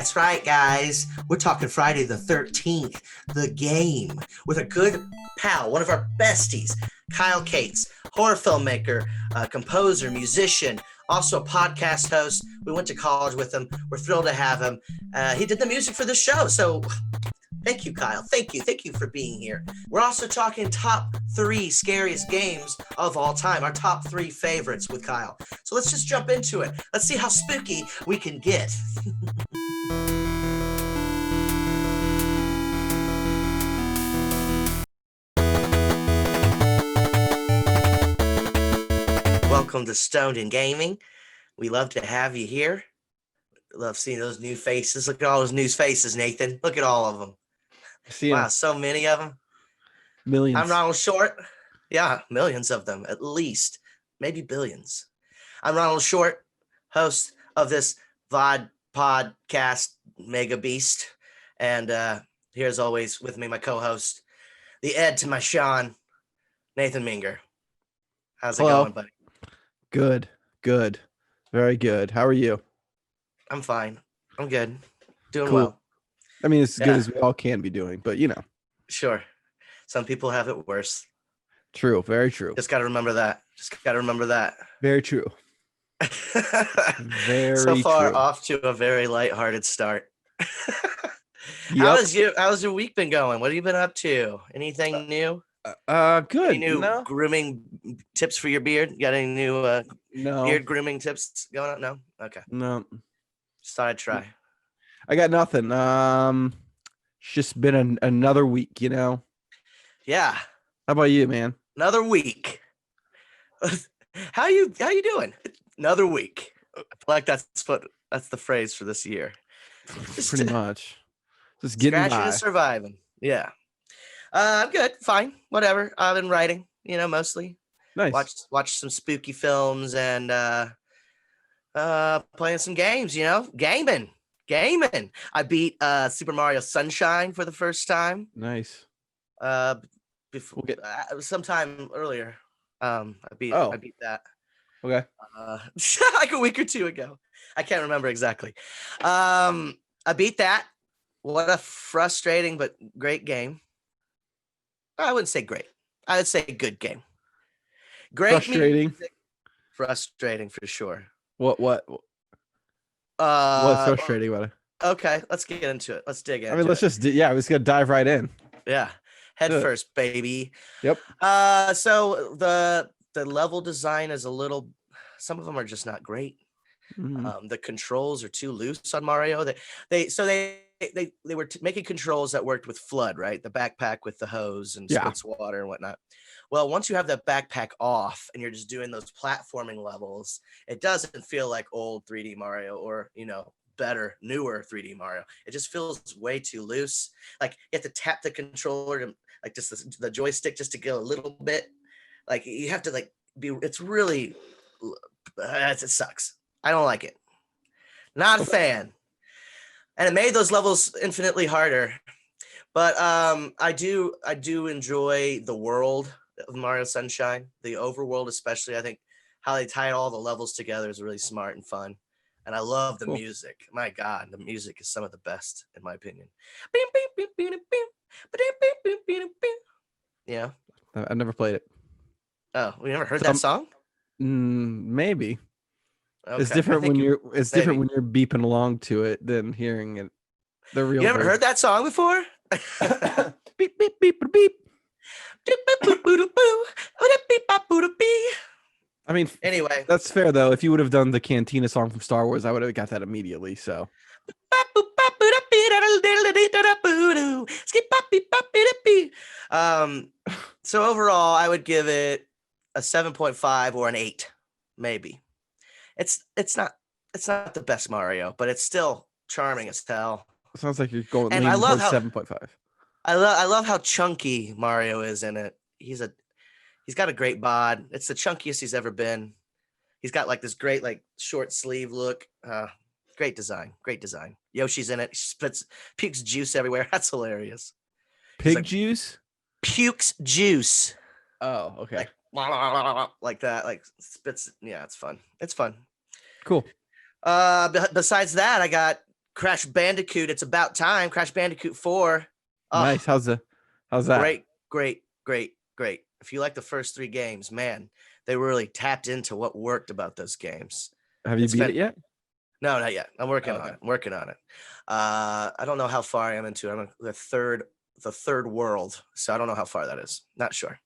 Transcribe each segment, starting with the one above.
That's right, guys. We're talking Friday the 13th, the game, with a good pal, one of our besties, Kyle Cates, horror filmmaker, composer, musician, also a podcast host. We went to college with him. We're thrilled to have him. He did the music for the show, so thank you, Kyle. Thank you. Thank you for being here. We're also talking top 3 scariest games of all time, our top 3 favorites with Kyle. So let's just jump into it. Let's see how spooky we can get. Welcome to Stoned in Gaming. We love to have you here. Love seeing those new faces. Look at all those new faces, Nathan. Look at all of them. Wow, so many of them. Millions. I'm Ronald Short. Yeah, millions of them, at least. Maybe billions. I'm Ronald Short, host of this VOD podcast mega beast. And here, as always, with me, my co-host, the Ed to my Sean, Nathan Minger. How's it going, buddy? Good. Very good. How are you? I'm fine. I'm good. Doing cool. Well. I mean, it's as good as we all can be doing, but you know. Sure. Some people have it worse. True. Very true. Just got to remember that. Very true. Very so far true. Off to a very lighthearted start. Yep. How's your week been going? What have you been up to? Anything new? Good. Any new grooming tips for your beard? You got any new beard grooming tips going on? No? Okay. No. Just thought I'd try. I got nothing. It's just been another week, you know? Yeah. How about you, man? Another week. How you doing? Another week. I feel like that's the phrase for this year. Pretty much. Just getting scratching by. And surviving. Yeah. I'm good. Fine. Whatever. I've been writing, mostly. Nice. Watch some spooky films and playing some games, gaming. I beat Super Mario Sunshine for the first time. Nice. Before sometime earlier. I beat that. Okay. Like a week or two ago. I can't remember exactly. I beat that. What a frustrating but great game. I wouldn't say great. I would say good game. Great. Frustrating for sure. What? What's frustrating about it? Okay, let's get into it. Let's dig in. I mean, let's just we're just gonna dive right in. Yeah. Head first, baby. Yep. So the level design is some of them are just not great. Mm-hmm. The controls are too loose on Mario. They were making controls that worked with FLUDD, right? The backpack with the hose and spits water and whatnot. Well, once you have that backpack off and you're just doing those platforming levels, it doesn't feel like old 3D Mario or, better, newer 3D Mario. It just feels way too loose. Like you have to tap the controller to like just the joystick just to go a little bit. Like you have to it's really, it sucks. I don't like it. Not a fan. And it made those levels infinitely harder. But I do enjoy the world of Mario Sunshine, the overworld especially. I think how they tied all the levels together is really smart and fun. And I love the music. My God, the music is some of the best, in my opinion. Yeah. I've never played it. Oh, we never heard that song? Maybe. Okay. It's different when you're beeping along to it than hearing it. The real. You ever heard that song before? Beep beep beep beep. I mean, anyway, that's fair though. If you would have done the Cantina song from Star Wars, I would have got that immediately. So. So overall, I would give it a 7.5 or an 8, maybe. It's not the best Mario, but it's still charming as hell. Sounds like you're going. And I love how 7.5. I love how chunky Mario is in it. He's got a great bod. It's the chunkiest he's ever been. He's got like this great short sleeve look. Great design. Yoshi's in it. He pukes juice everywhere. That's hilarious. Pig juice? Pukes juice. Oh, okay. Like that, like spits. Yeah, it's fun. Cool. Besides that, I got Crash Bandicoot. It's about time. Crash Bandicoot 4. Oh, Nice. How's that? Great. If you like the first 3 games, man, they really tapped into what worked about those games. Have you beat it yet? No, not yet. I'm working on it. I don't know how far I am into it. I'm the third world, so I don't know how far that is. Not sure.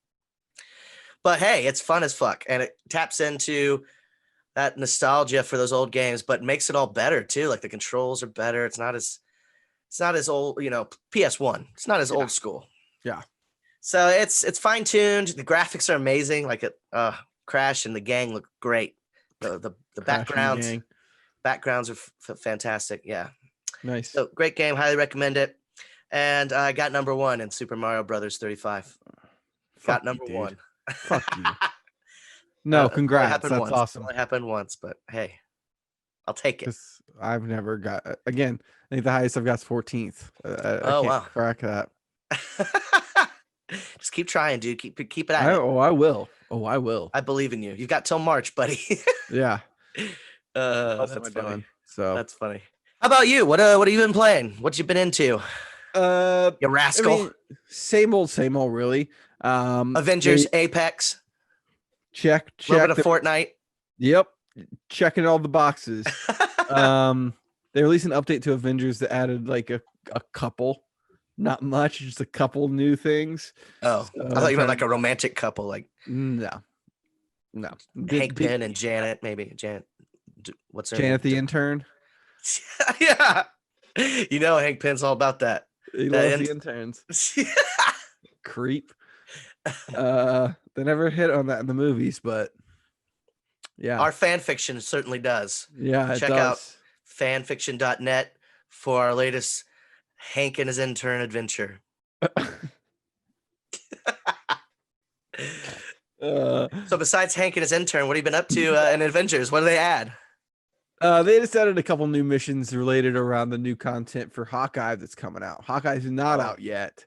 But hey, it's fun as fuck, and it taps into that nostalgia for those old games, but makes it all better too. Like the controls are better. It's not as old, PS1. It's not as old school. Yeah. So it's fine tuned. The graphics are amazing. Like Crash and the gang look great. The backgrounds are fantastic. Yeah. Nice. So great game. Highly recommend it. And I got number 1 in Super Mario Brothers 35. Got number 1. Fuck you. No, congrats. That's awesome. It only happened once, but hey, I'll take it. I've never got, again, I think the highest I've got is 14th. I can't crack that. Just keep trying, dude. Keep it at it. I will. I will. I believe in you. You've got till March, buddy. Yeah. That's funny. So that's funny. How about you? What have you been playing? What you been into? You rascal. I mean, same old, really. Avengers, Apex. Check. A little bit of Fortnite. Yep. Checking all the boxes. They released an update to Avengers that added like a couple, not much, just a couple new things. Oh, so I thought you meant like a romantic couple, like no. Hank Pym and Janet, maybe Janet. What's her name? Janet the intern. Yeah, Hank Pym's all about that. He loves the interns. Creep. They never hit on that in the movies, but yeah, our fan fiction certainly does. Yeah, check out fanfiction.net for our latest Hank and his intern adventure. So besides Hank and his intern, what have you been up to in Avengers? What do they add? They just added a couple new missions related around the new content for Hawkeye that's coming out. Hawkeye's not out yet.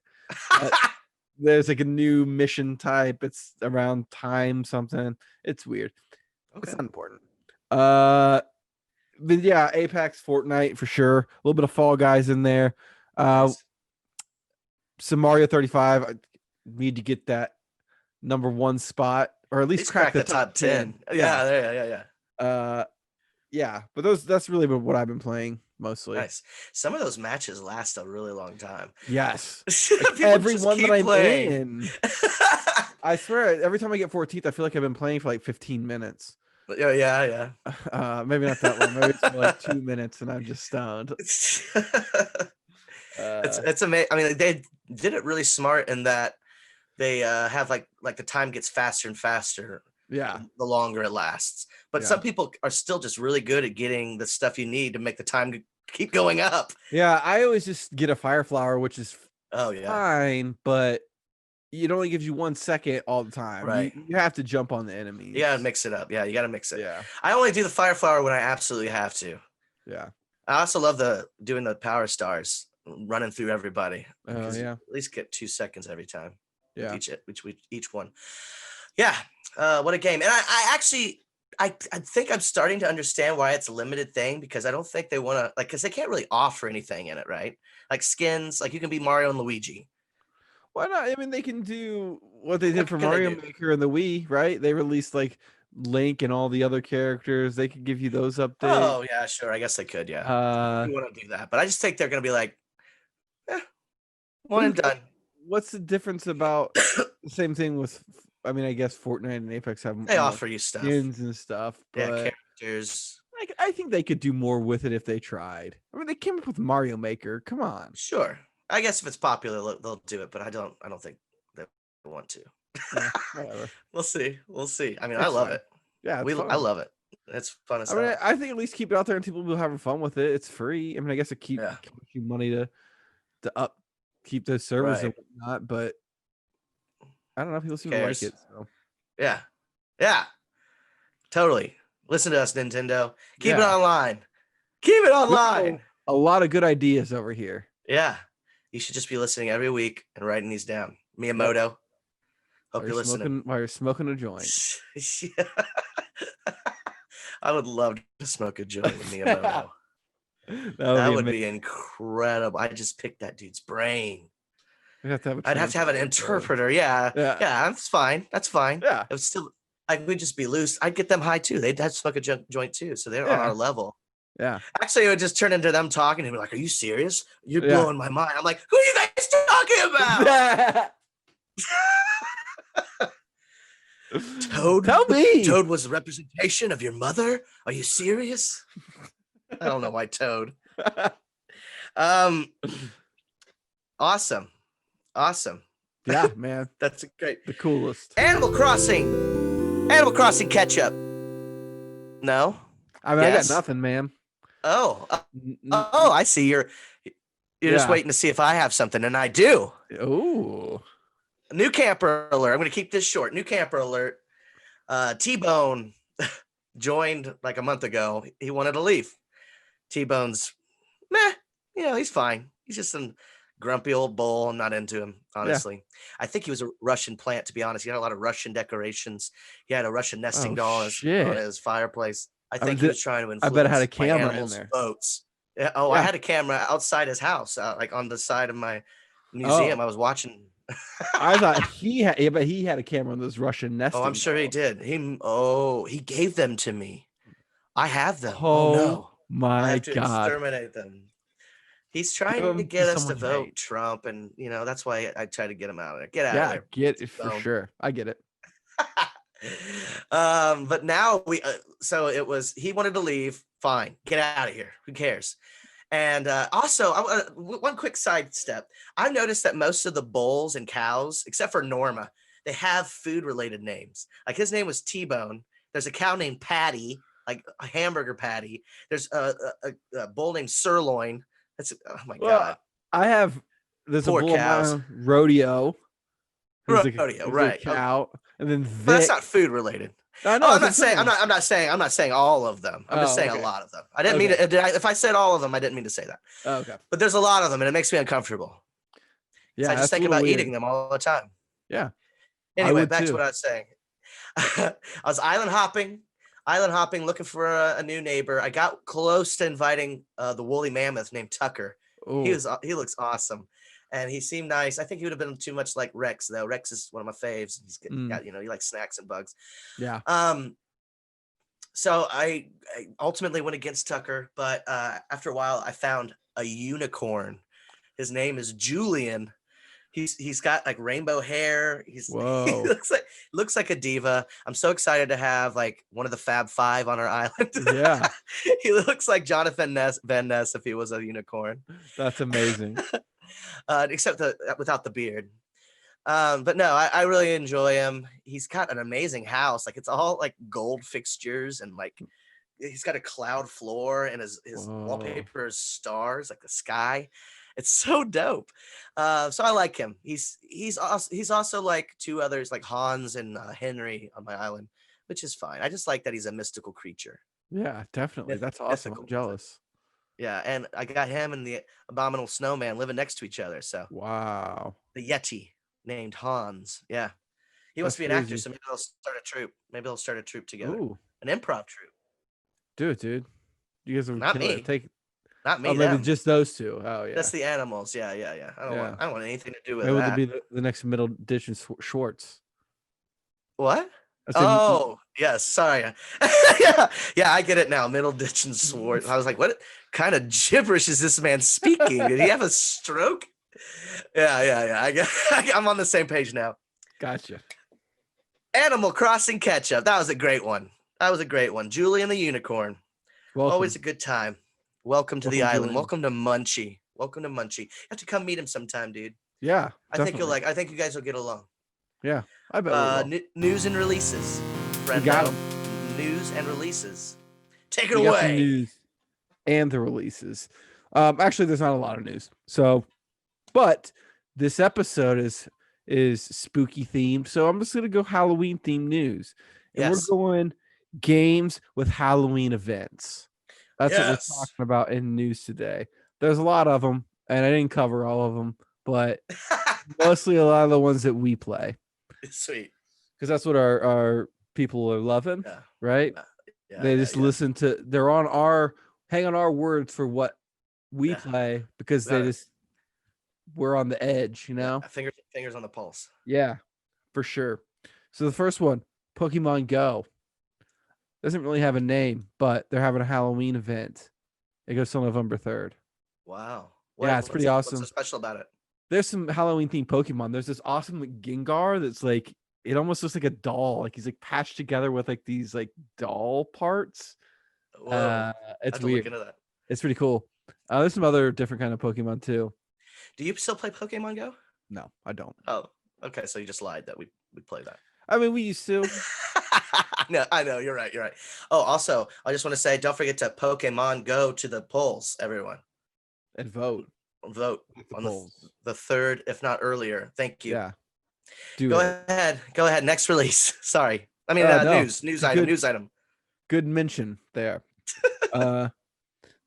There's like a new mission type. It's around time something. It's weird. Okay. It's not important. But yeah, Apex, Fortnite for sure. A little bit of Fall Guys in there. Nice. Some Mario 35. I need to get that number 1 spot, or at least crack the top 10. Yeah. Yeah, but that's really what I've been playing mostly. Nice. Some of those matches last a really long time. Yes. Like every one that I'm in. I swear, every time I get 14th, I feel like I've been playing for like 15 minutes. Yeah. Maybe not that long. Maybe it's for like 2 minutes and I'm just stoned. It's amazing. I mean, they did it really smart in that they have like the time gets faster and faster. Yeah, the longer it lasts. But some people are still just really good at getting the stuff you need to make the time keep going up. Yeah, I always just get a fire flower, which is fine, but it only gives you 1 second all the time. Right. You have to jump on the enemies. You gotta mix it up. Yeah, you gotta mix it. Yeah. I only do the fire flower when I absolutely have to. Yeah. I also love doing the power stars, running through everybody. Oh yeah. At least get 2 seconds every time. Yeah. Each one. Yeah. What a game. And I think I'm starting to understand why it's a limited thing, because I don't think they want to, because they can't really offer anything in it, right? Like skins, like you can be Mario and Luigi. Why not? I mean, they can do what they did for Mario Maker and the Wii, right? They released like Link and all the other characters. They could give you those updates. Oh yeah, sure. I guess they could. Yeah. You want to do that, but I just think they're going to be like, one and done. What's the difference about the same thing with? I mean, I guess Fortnite and Apex have offer you stuff, skins and stuff. But characters. I think they could do more with it if they tried. I mean, they came up with Mario Maker. Come on. Sure. I guess if it's popular, they'll do it, but I don't think they want to. Yeah, whatever. We'll see. I mean, I love it. Yeah, I love it. It's fun as hell. I mean, I think at least keep it out there and people will be having fun with it. It's free. I mean, I guess it keeps you money to keep those servers and whatnot, but I don't know. People seem to like it. So. Yeah. Totally. Listen to us, Nintendo. Keep it online. Keep it online. A lot of good ideas over here. Yeah. You should just be listening every week and writing these down. Miyamoto. Hope you're listening. While you're smoking a joint. I would love to smoke a joint with Miyamoto. That would be incredible. I just picked that dude's brain. I'd have to have an interpreter. Yeah. That's fine. Yeah. It was still, I would just be loose. I'd get them high too. They'd have to smoke a joint too. So they're on our level. Yeah. Actually, it would just turn into them talking and be like, "Are you serious? You're blowing my mind." I'm like, "Who are you guys talking about?" Toad, tell me. Toad was a representation of your mother. Are you serious? I don't know why Toad. Awesome. Yeah, man. That's great. The coolest. Animal Crossing catch up. No? I mean, yes. I got nothing, man. Oh, I see. You're just waiting to see if I have something, and I do. Oh. New camper alert. I'm going to keep this short. New camper alert. T-Bone joined like a month ago. He wanted to leave. T-Bone's meh. He's fine. He's just a grumpy old bull. I'm not into him, honestly. Yeah. I think he was a Russian plant, to be honest. He had a lot of Russian decorations. He had a Russian nesting doll on his fireplace. I think he was trying to influence. I bet it had a camera in there. Boats. Yeah. Oh, yeah. I had a camera outside his house, like on the side of my museum. I was watching. I thought he had a camera on those Russian nesting. Oh, I'm sure he did. He gave them to me. I have them. Oh no. My I have to God. exterminate them. He's trying to get us to vote Trump, and that's why I try to get him out of there. Get out of there. Get it for sure. I get it. But now so it was, he wanted to leave. Fine, get out of here. Who cares? And also, one quick sidestep. I've noticed that most of the bulls and cows, except for Norma, they have food-related names. Like his name was T-Bone. There's a cow named Patty, like a hamburger patty. There's a bull named Sirloin. Oh my God. There's Poor a bull cows. Rodeo. Rodeo, right? A cow, and then Vic. But that's not food-related. I know. I'm not saying all of them. I'm just saying a lot of them. I didn't mean to. If I said all of them, I didn't mean to say that. Oh, okay. But there's a lot of them, and it makes me uncomfortable. Yeah, I just think about eating them all the time. Yeah. Anyway, back to what I was saying. I was island hopping, looking for a new neighbor. I got close to inviting the woolly mammoth named Tucker. Ooh. He looks awesome. And he seemed nice. I think he would have been too much like Rex, though. Rex is one of my faves. He's got, he likes snacks and bugs. Yeah. So I ultimately went against Tucker, but after a while, I found a unicorn. His name is Julian. He's got like rainbow hair. He looks like a diva. I'm so excited to have like one of the Fab Five on our island. Yeah. He looks like Jonathan Van Ness if he was a unicorn. That's amazing. Except without the beard. But no, I really enjoy him. He's got an amazing house. Like it's all like gold fixtures, and like he's got a cloud floor, and his wallpaper is stars, like the sky. It's so dope. So I like him. He's also like two others, like Hans and Henry on my island, which is fine. I just like that he's a mystical creature. Yeah, definitely. That's awesome. I'm jealous. Yeah, and I got him and the abominable snowman living next to each other. So wow, the Yeti named Hans. Yeah, he wants to be an actor, so maybe they'll start a troupe. Maybe they'll start a troupe together. Ooh. An improv troupe. Do it, dude. You guys are not me. Not me. Maybe just those two. Oh yeah, that's the animals. Yeah. I don't want anything to do with maybe that. Maybe the next middle ditch and Schwartz. What? Yes. Sorry. yeah. I get it now. Middle ditch and Schwartz. I was like, what kind of gibberish is this man speaking? Did he have a stroke? Yeah. I'm on the same page now. Gotcha. Animal Crossing catch up. That was a great one. Julian the unicorn. Welcome. Always a good time. Welcome to the island. Welcome to Munchie. You have to come meet him sometime, dude. Yeah. I think you guys will get along. Yeah. I bet. News and releases. We got them. News and releases. Take it away. News and the releases. Actually, there's not a lot of news. But this episode is spooky themed, so I'm just gonna go Halloween themed news. And we're going games with Halloween events. That's what we're talking about in news today. There's a lot of them, and I didn't cover all of them, but mostly a lot of the ones that we play. Sweet. Because that's what our people are loving, right? They just listen to, they're on our hang on our words for what we play because we're on the edge, you know? Fingers on the pulse. Yeah, for sure. So the first one, Pokemon Go. Doesn't really have a name, but they're having a Halloween event. It goes till November 3rd. Wow. Yeah, it's pretty awesome. What's so special about it? There's some Halloween themed Pokemon. There's this awesome Gengar that's like, it almost looks like a doll. Like he's like patched together with like these like doll parts. Whoa. It's weird. Look into that. It's pretty cool. There's some other different kind of Pokemon too. Do you still play Pokemon Go? No, I don't. Oh, okay. So you just lied that we play that. I mean, we used to. No, I know. You're right. Oh, also, I just want to say, don't forget to Pokemon Go to the polls, everyone. And vote on the 3rd, if not earlier. Thank you. Yeah. Go ahead. Next release. Sorry. I mean, news item. Good mention there. The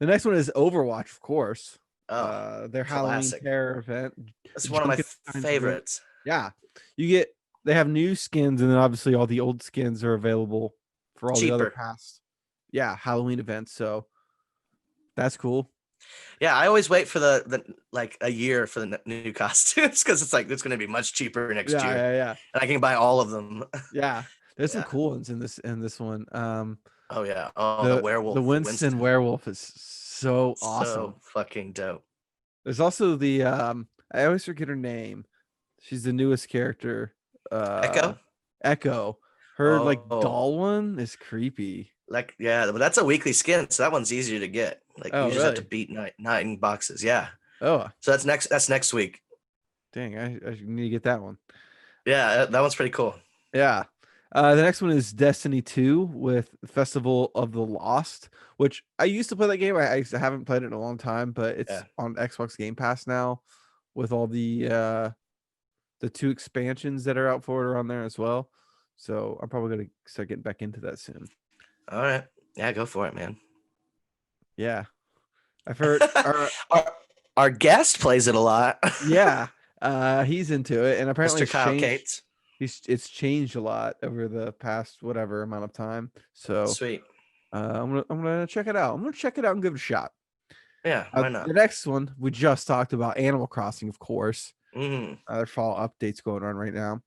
next one is Overwatch, of course. Their Halloween Terror event. It's one of my favorites. Yeah. They have new skins, and then obviously all the old skins are available for all the other past Halloween events. So that's cool. Yeah, I always wait for the like a year for the new costumes because it's like it's going to be much cheaper next year. Yeah. And I can buy all of them. Yeah, there's some cool ones in this one. Oh yeah. Oh, the werewolf. The Winston werewolf is so awesome. So fucking dope. There's also the I always forget her name. She's the newest character. Echo. Her doll one is creepy. Like, yeah, but that's a weekly skin, so that one's easier to get. Like you just have to beat 9 boxes. Yeah. Oh. So that's next week. Dang, I need to get that one. Yeah, that one's pretty cool. Yeah. The next one is Destiny 2 with Festival of the Lost, which I used to play that game. I haven't played it in a long time, but it's on Xbox Game Pass now with all the 2 expansions that are out for it are on there as well. So I'm probably going to start getting back into that soon. All right. Yeah, go for it, man. Yeah. I've heard our guest plays it a lot. Yeah. He's into it, and apparently Mr. Kyle Cates. It's changed a lot over the past whatever amount of time. So sweet. I'm gonna check it out. I'm gonna check it out and give it a shot. Yeah, why not? The next one we just talked about, Animal Crossing, of course. Their fall updates going on right now.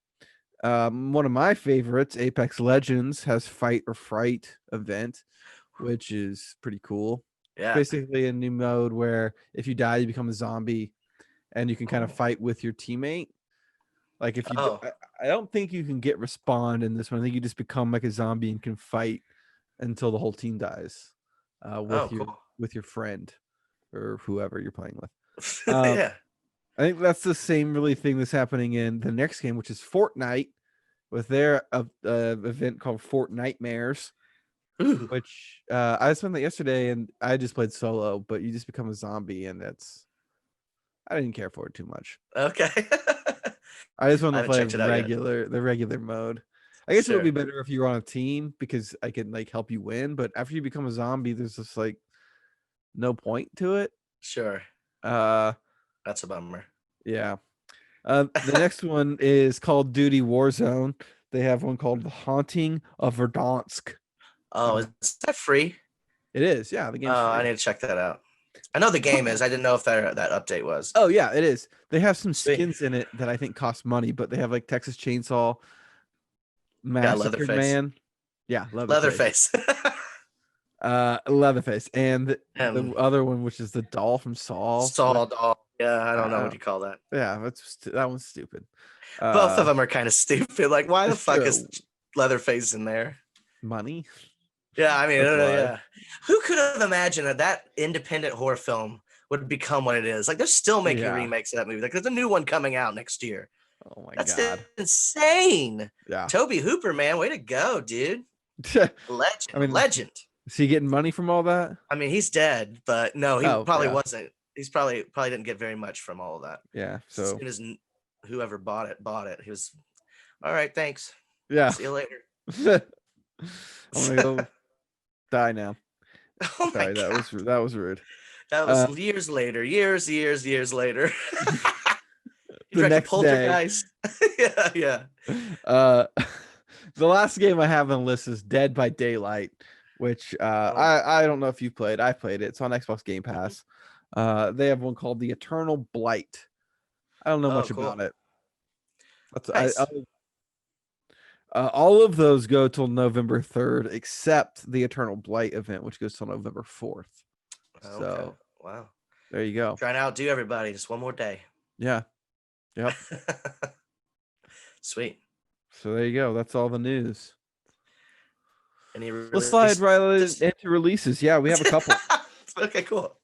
One of my favorites, Apex Legends, has Fight or Fright event, which is pretty cool. Yeah, basically a new mode where if you die, you become a zombie, and you can kind of fight with your teammate. Like if you, I don't think you can get respawn in this one. I think you just become like a zombie and can fight until the whole team dies with your friend or whoever you're playing with. Yeah. I think that's the same really thing that's happening in the next game, which is Fortnite, with their event called Fortnitemares, which I spent that yesterday, and I just played solo, but you just become a zombie, and I didn't care for it too much. Okay. I just want to play the regular mode. I guess it would be better if you were on a team because I can like help you win, but after you become a zombie, there's just like no point to it. Sure. That's a bummer. Yeah. The next one is Call of Duty Warzone. They have one called The Haunting of Verdansk. Oh, is that free? It is. Yeah, the game's free. I need to check that out. I know the game is. I didn't know if that update was. Oh yeah, it is. They have some skins in it that I think cost money, but they have like Texas Chainsaw, Massacre Man. Yeah, Leatherface. Leatherface, and the other one, which is the doll from Saw. Saw doll. Yeah, I don't know what you call that. Yeah, that one's stupid. Both of them are kind of stupid. Like, why the fuck is Leatherface in there? Money. Yeah, I mean, yeah. Who could have imagined that independent horror film would become what it is? Like, they're still making remakes of that movie. Like, there's a new one coming out next year. Oh my God, that's insane. Yeah, Toby Hooper, man, way to go, dude. Legend. I mean, legend. Is he getting money from all that? I mean, he's dead, but no, he probably wasn't. He's probably didn't get very much from all of that. Yeah. So as soon as whoever bought it, he was all right. Thanks. Yeah. See you later. I'm gonna go die now. Oh my God. That was rude. That was years later. Years later. The next Poltergeist. Yeah. The last game I have on the list is Dead by Daylight, which Oh. I don't know if you played. I played it. It's on Xbox Game Pass. They have one called the Eternal Blight. I don't know much cool. about it. That's Nice. all of those go till November 3rd, except the Eternal Blight event, which goes till November 4th. Okay. So Wow. there you go. Trying to outdo everybody. Just one more day. Yeah. Yep. Sweet. So there you go. That's all the news. Any Let's slide right into releases. Yeah, we have a couple. Okay, cool.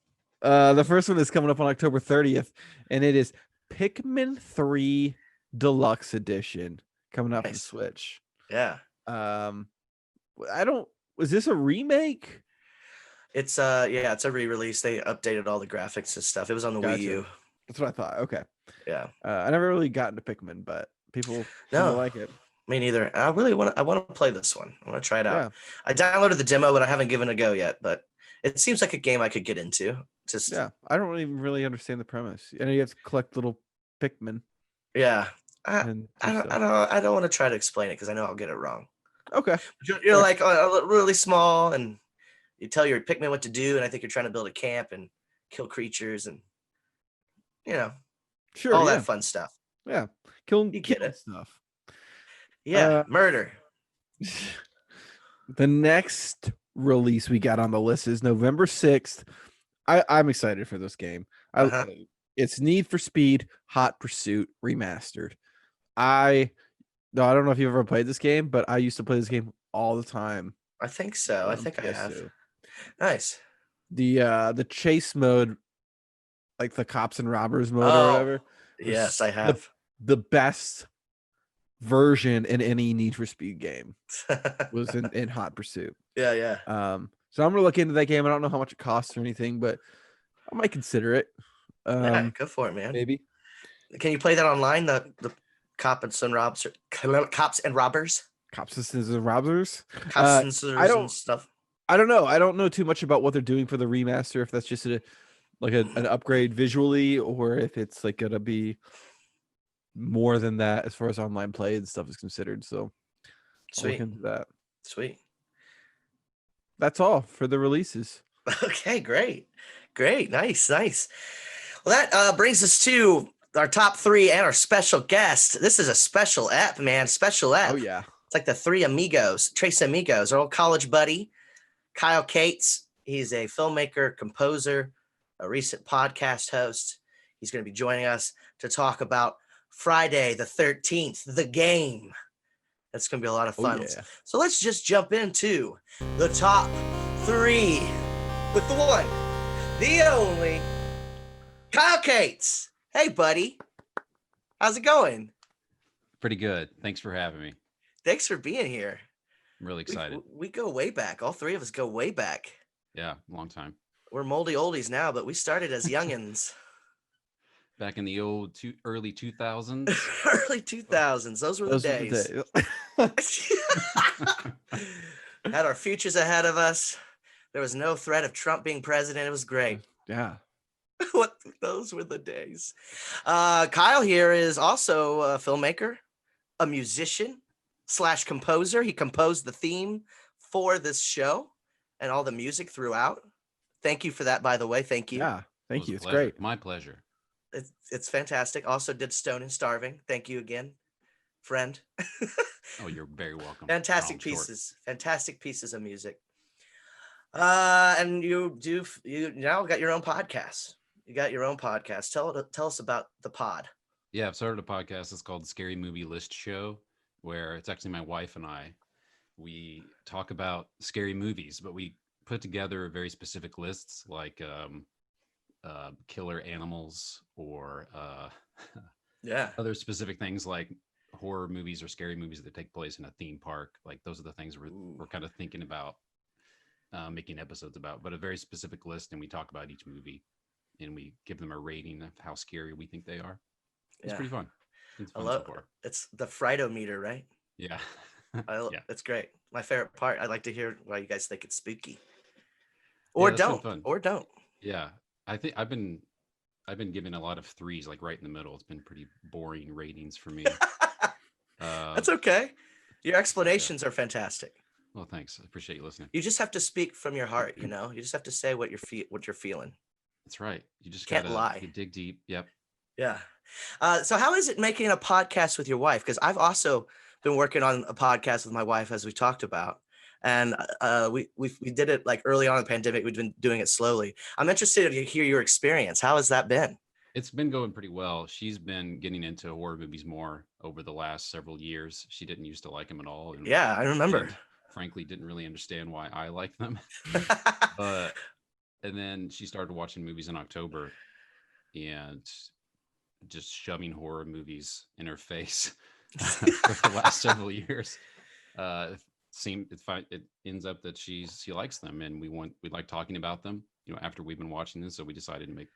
The first one is coming up on October 30th, and it is Pikmin 3 Deluxe Edition coming out on Switch. Yeah. Was this a remake? It's it's a re-release. They updated all the graphics and stuff. It was on the Wii U. That's what I thought. Okay. Yeah. I never really got into Pikmin, but people seem to like it. Me neither. I want to play this one. I want to try it out. Yeah. I downloaded the demo, but I haven't given it a go yet. But it seems like a game I could get into. I don't even really understand the premise. And you have to collect little Pikmin. Yeah. I don't want to try to explain it because I know I'll get it wrong. Okay. You're like really small, and you tell your Pikmin what to do, and I think you're trying to build a camp and kill creatures and all that fun stuff. Yeah. Killing stuff. Yeah, murder. The next release we got on the list is November 6th. I'm excited for this game. It's Need for Speed Hot Pursuit Remastered. I don't know if you've ever played this game, but I used to play this game all the time. I think so. I think I have. Nice. The chase mode, like the cops and robbers mode or whatever. Yes, I have. The best version in any Need for Speed game was in Hot Pursuit. Yeah. So I'm gonna look into that game. I don't know how much it costs or anything, but I might consider it. Yeah, go for it, man. Maybe. Can you play that online? The cops and robbers. Cops and robbers. Stuff. I don't know. I don't know too much about what they're doing for the remaster. If that's just an upgrade visually, or if it's like gonna be more than that as far as online play and stuff is considered. So I'll look into that. Sweet. That's all for the releases. Okay, great. Nice. Well, that brings us to our top 3 and our special guest. This is a special app, man. Special app. Oh, yeah. It's like the 3 amigos, Tres Amigos, our old college buddy, Kyle Cates. He's a filmmaker, composer, a recent podcast host. He's going to be joining us to talk about Friday the 13th, the game. That's going to be a lot of fun. Yeah. So let's just jump into the top 3 with the one, the only, Kyle Cates. Hey, buddy. How's it going? Pretty good. Thanks for having me. Thanks for being here. I'm really excited. We go way back. All 3 of us go way back. Yeah, long time. We're moldy oldies now, but we started as youngins. Back in the old early 2000s. Early 2000s. Those were the days. Had our futures ahead of us. There was no threat of Trump being president. It was great. Yeah. Those were the days. Kyle here is also a filmmaker, a musician / composer. He composed the theme for this show and all the music throughout. Thank you for that, by the way. Thank you. Yeah, thank you. It's great. My pleasure. It's fantastic. Also did Stone and Starving. Thank you again, friend. Oh, you're very welcome. Fantastic pieces of music. And you now got your own podcast. You got your own podcast. Tell us about the pod. Yeah, I've started a podcast. It's called Scary Movie List Show, where it's actually my wife and I. We talk about scary movies, but we put together very specific lists like killer animals or other specific things like horror movies or scary movies that take place in a theme park. Like those are the things we're kind of thinking about making episodes about, but a very specific list, and we talk about each movie and we give them a rating of how scary we think they are. It's pretty fun. It's fun so far. It's the Frido-meter, right? Yeah. It's great. My favorite part. I'd like to hear why you guys think it's spooky. Or don't. Yeah. I think I've been giving a lot of 3s, like right in the middle. It's been pretty boring ratings for me. That's okay. Your explanations are fantastic. Well, thanks. I appreciate you listening. You just have to speak from your heart, you know. You just have to say what you're feeling. That's right. You just Can't gotta lie. you dig deep. Yep. Yeah. So how is it making a podcast with your wife? Because I've also been working on a podcast with my wife, as we talked about, and we did it like early on in the pandemic. We've been doing it slowly. I'm interested to hear your experience. How has that been? It's been going pretty well. She's been getting into horror movies more over the last several years. She didn't used to like them at all, and Yeah, I remember. and frankly didn't really understand why I like them. But and then she started watching movies in October and just shoving horror movies in her face for the last several years. It ends up that she likes them, and we like talking about them, after we've been watching them. So we decided to make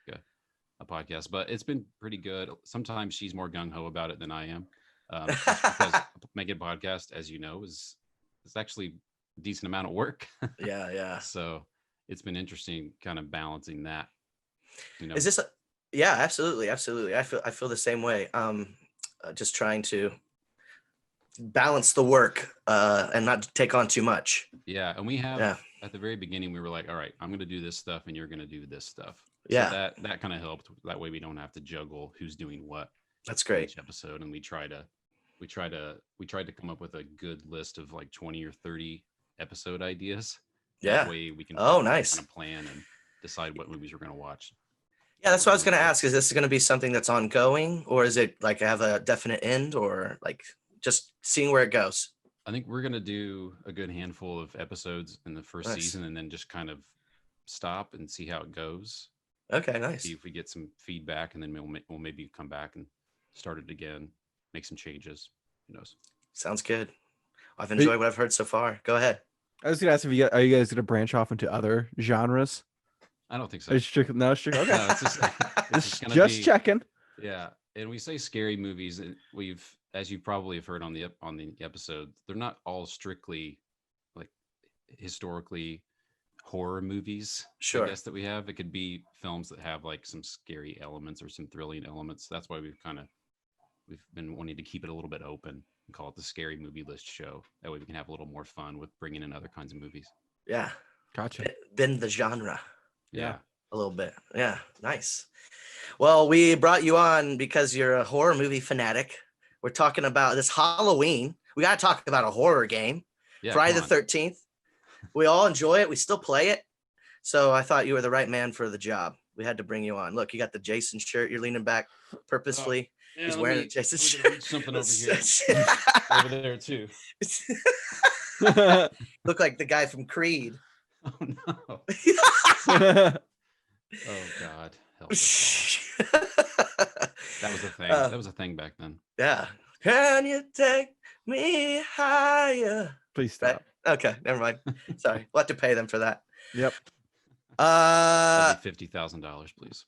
a podcast, but it's been pretty good. Sometimes she's more gung-ho about it than I am, just because making a podcast, as you know, is actually a decent amount of work. Yeah. So it's been interesting kind of balancing that. Is this yeah, absolutely. I feel the same way. Just trying to balance the work and not take on too much. Yeah, and we have at the very beginning we were like, all right, I'm going to do this stuff and you're going to do this stuff. Yeah, so that kind of helped. That way we don't have to juggle who's doing what. That's great. Each episode, and we tried to come up with a good list of like 20 or 30 episode ideas. Yeah. That way we can nice. kind of plan and decide what movies we're going to watch. Yeah, that's what I was going to ask. Is this going to be something that's ongoing, or is it like have a definite end, or like just seeing where it goes? I think we're going to do a good handful of episodes in the first season, and then just kind of stop and see how it goes. Okay, nice. See if we get some feedback, and then we'll maybe come back and start it again, make some changes. Who knows? Sounds good. I've enjoyed what I've heard so far. Go ahead. I was gonna ask are you guys gonna branch off into other genres? I don't think so. It's strict. Okay. No, it's just checking. Yeah, and we say scary movies. We've, as you probably have heard on the episode, they're not all strictly like historically horror movies. Sure. I guess that we have. It could be films that have like some scary elements or some thrilling elements. That's why we've been wanting to keep it a little bit open and call it the Scary Movie List Show. That way we can have a little more fun with bringing in other kinds of movies. Yeah. Gotcha. Bend the genre. Yeah. A little bit. Yeah. Nice. Well, we brought you on because you're a horror movie fanatic. We're talking about this Halloween. We got to talk about a horror game. Yeah, Friday the 13th. We all enjoy it. We still play it. So I thought you were the right man for the job. We had to bring you on. Look, you got the Jason shirt. You're leaning back purposefully. Yeah, he's wearing a Jason shirt. Something over here. Over there too. Look like the guy from Creed. Oh no. Oh God. Help. That was a thing. That was a thing back then. Yeah. Can you take me higher? Please stop. Right? Okay, never mind. Sorry. We'll have to pay them for that. Yep. $50,000, please.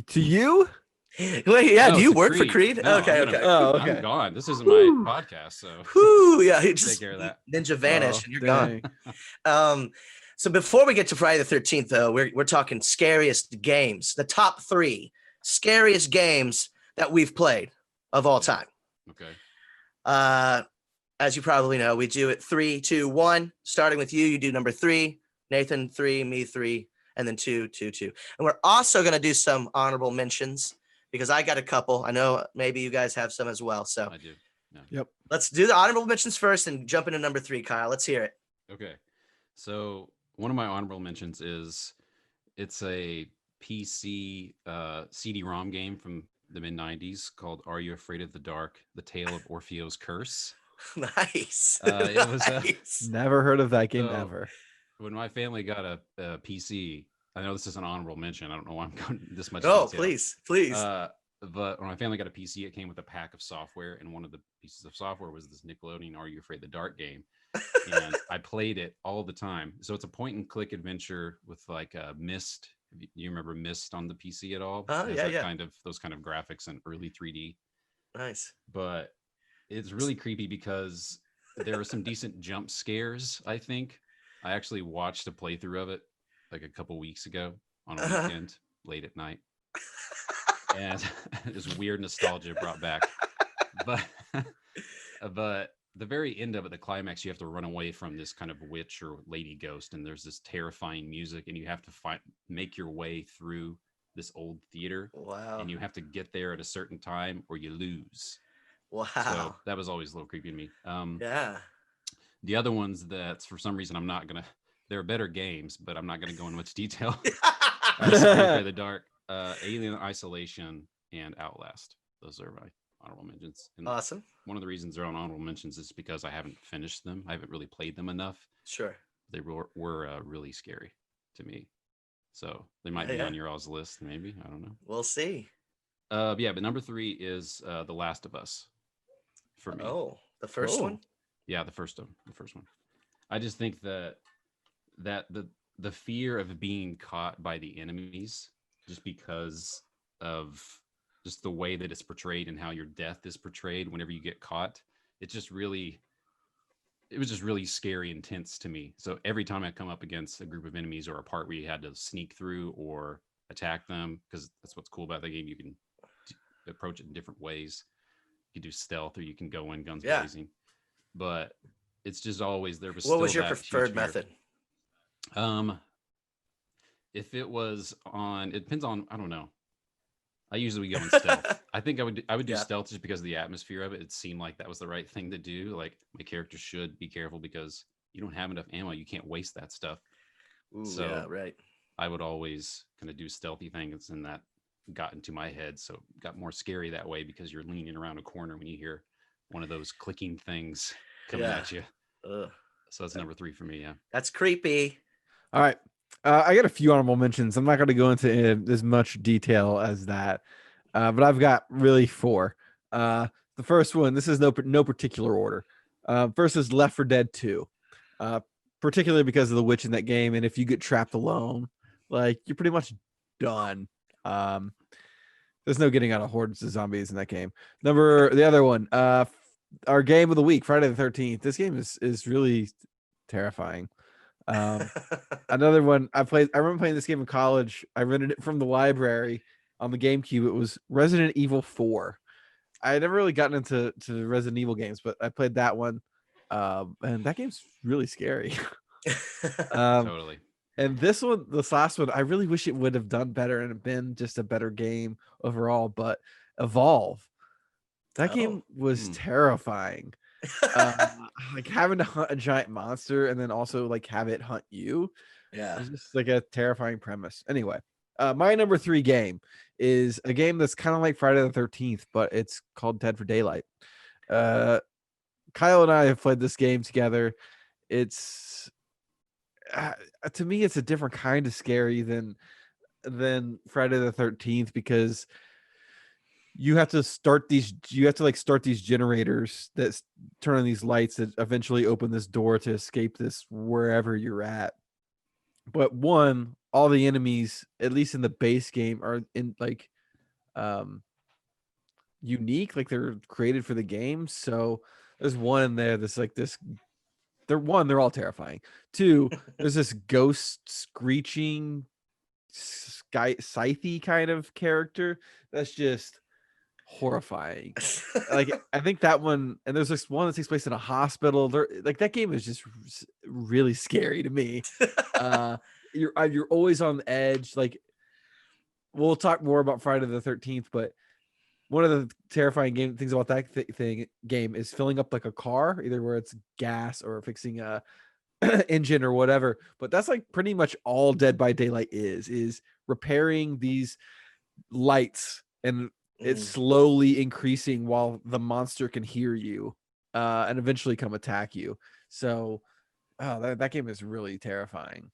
To you? Wait, yeah. No, do you work Creed. for Creed? No, okay. I'm gone. This isn't my podcast, so Yeah, he just take care of that. Ninja vanish and you're dang. gone. So before we get to Friday the 13th, though, we're talking scariest games. The top 3 scariest games that we've played of all time. Okay. As you probably know, we do it 3, 2, 1. Starting with you, you do number 3. Nathan 3, me 3, and then 2, 2, 2. And we're also going to do some honorable mentions because I got a couple. I know maybe you guys have some as well. So I do. Yeah. Yep. Let's do the honorable mentions first and jump into number 3, Kyle. Let's hear it. Okay. So one of my honorable mentions is it's a PC CD-ROM game from the mid-90s called Are You Afraid of the Dark? The Tale of Orpheo's Curse. Nice. It was nice. Never heard of that game ever. When my family got a PC, I know this is an honorable mention. I don't know why I'm going this much. Oh, detail. please. But when my family got a PC, it came with a pack of software, and one of the pieces of software was this Nickelodeon Are You Afraid of the Dark game. And I played it all the time. So it's a point and click adventure with like a Myst. You remember Myst on the PC at all? Oh, yeah. Those kind of graphics and early 3D. Nice. But it's really creepy because there are some decent jump scares, I think. I actually watched a playthrough of it like a couple weeks ago on a weekend, late at night. And this weird nostalgia brought back. But the very end of it, the climax, you have to run away from this kind of witch or lady ghost, and there's this terrifying music, and you have to make your way through this old theater, Wow. and you have to get there at a certain time or you lose. Wow. So that was always a little creepy to me. Yeah. The other ones that for some reason I'm not gonna, they're better games, but I'm not gonna go in much detail. Fear the Dark, Alien Isolation, and Outlast. Those are my honorable mentions. And awesome. One of the reasons they're on honorable mentions is because I haven't finished them. I haven't really played them enough. Sure. They were really scary to me. So they might be on your all's list, maybe. I don't know. We'll see. But number 3 is The Last of Us for me. Oh, the first one? Yeah, the first one. I just think that the fear of being caught by the enemies, just because of just the way that it's portrayed and how your death is portrayed whenever you get caught, it was just really scary, intense to me. So every time I come up against a group of enemies or a part where you had to sneak through or attack them, because that's what's cool about the game, you can approach it in different ways. You can do stealth or you can go in guns blazing. But it's just always there was. What was your preferred method? If it was on, it depends on. I don't know. I usually go in stealth. I think I would do stealth just because of the atmosphere of it. It seemed like that was the right thing to do. Like my character should be careful because you don't have enough ammo. You can't waste that stuff. Ooh, so right. I would always kind of do stealthy things, and that got into my head, so it got more scary that way because you're leaning around a corner when you hear one of those clicking things coming at you. So that's number 3 for me. Yeah, that's creepy. All right, I got a few honorable mentions. I'm not going to go into as much detail as that, but I've got really 4. The first one, this is no particular order. First is Left 4 Dead 2, particularly because of the witch in that game, and if you get trapped alone, like you're pretty much done. There's no getting out of hordes of zombies in that game. The other one, our game of the week, Friday the 13th. This game is really terrifying. Another one I remember playing this game in college. I rented it from the library on the GameCube. It was Resident Evil 4. I had never really gotten into Resident Evil games, but I played that one. And that game's really scary. Totally. And this last one, I really wish it would have done better and been just a better game overall. But Evolve, that game was terrifying. Like having to hunt a giant monster and then also like have it hunt you. Yeah, it's just like a terrifying premise. Anyway, my number 3 game is a game that's kind of like Friday the 13th, but it's called Dead for Daylight. Kyle and I have played this game together. It's to me, it's a different kind of scary than Friday the 13th because you have to start these generators that turn on these lights that eventually open this door to escape this wherever you're at. But all the enemies, at least in the base game, are in like unique, like they're created for the game. So there's one in there that's like this. They're all terrifying. 2, there's this ghost screeching scythe kind of character that's just horrifying. Like I think that one, and there's this one that takes place in a hospital. Like that game is just really scary to me. You're always on the edge. Like we'll talk more about Friday the 13th, but one of the terrifying things about that game is filling up like a car, either where it's gas or fixing a engine or whatever. But that's like pretty much all Dead by Daylight is repairing these lights, and it's slowly increasing while the monster can hear you and eventually come attack you. So that game is really terrifying.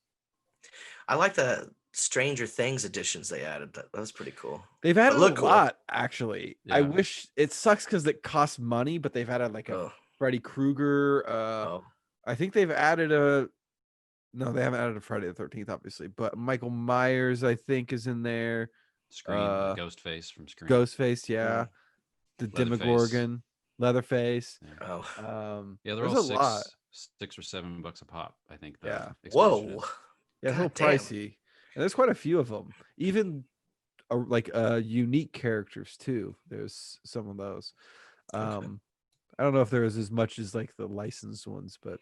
I like the Stranger Things editions they added. That was pretty cool. They've added a lot, actually. Yeah. I wish it sucks because it costs money, but they've added like a Freddy Krueger. I think they've added no, they haven't added a Friday the 13th, obviously, but Michael Myers, I think, is in there. Scream, Ghostface from Scream. Ghostface, yeah. The Demogorgon, Leatherface. Yeah. They're all $6 or $7 a pop, I think. Whoa. Yeah, a little pricey. And there's quite a few of them. Even unique characters too. There's some of those. I don't know if there was as much as like the licensed ones, but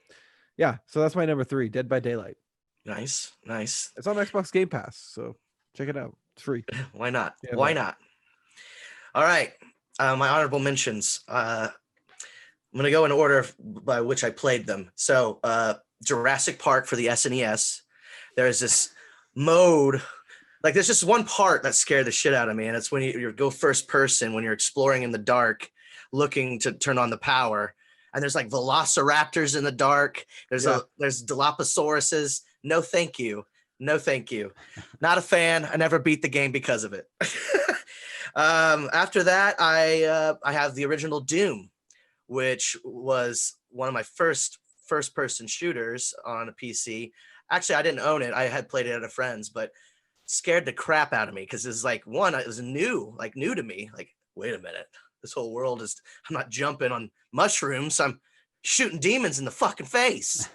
yeah. So that's my number 3, Dead by Daylight. Nice, nice. It's on Xbox Game Pass, so check it out. It's free. Why not? Yeah, Why that. not? All right. My honorable mentions. I'm gonna go in order by which I played them. So Jurassic Park for the SNES. There's this mode, like there's just one part that scared the shit out of me, and it's when you go first person when you're exploring in the dark, looking to turn on the power, and there's like velociraptors in the dark. There's Dilophosaurus's. No, thank you. No, thank you. Not a fan. I never beat the game because of it. After that, I have the original Doom, which was one of my first person shooters on a PC. Actually, I didn't own it. I had played it at a friend's, but scared the crap out of me because it's like, one, it was new to me. Like, wait a minute, this whole world is, I'm not jumping on mushrooms. I'm shooting demons in the fucking face.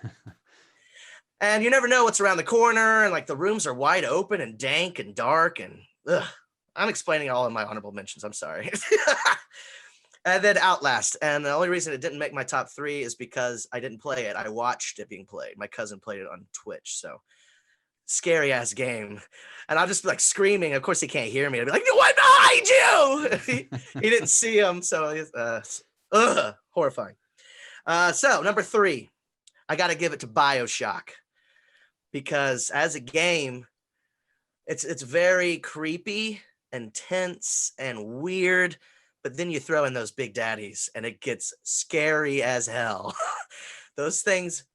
And you never know what's around the corner. And like the rooms are wide open and dank and dark. And I'm explaining all in my honorable mentions. I'm sorry. And then Outlast. And the only reason it didn't make my top 3 is because I didn't play it. I watched it being played. My cousin played it on Twitch. So scary ass game. And I'll just be like screaming. Of course, he can't hear me. I'll be like, what behind you? he didn't see him. So horrifying. So number 3, I got to give it to BioShock, because as a game, it's very creepy and tense and weird. But then you throw in those big daddies and it gets scary as hell. Those things,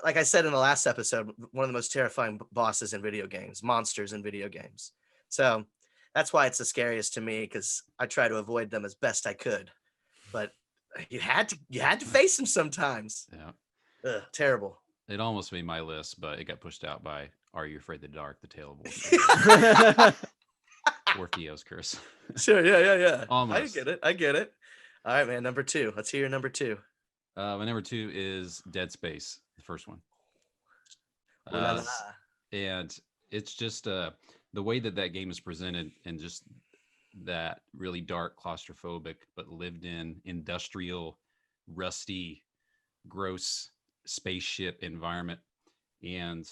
like I said in the last episode, one of the most terrifying bosses in video games, monsters in video games. So that's why it's the scariest to me, because I try to avoid them as best I could. But you had to face them sometimes. Yeah. Terrible. It almost made my list, but it got pushed out by Are You Afraid of the Dark, the Tale of Wolf. Or Theo's Curse. Sure, yeah. Almost. I get it. All right, man. Number 2. Let's hear your number 2. My number 2 is Dead Space, the first one. And it's just the way that game is presented, and just that really dark, claustrophobic, but lived in, industrial, rusty, gross spaceship environment, and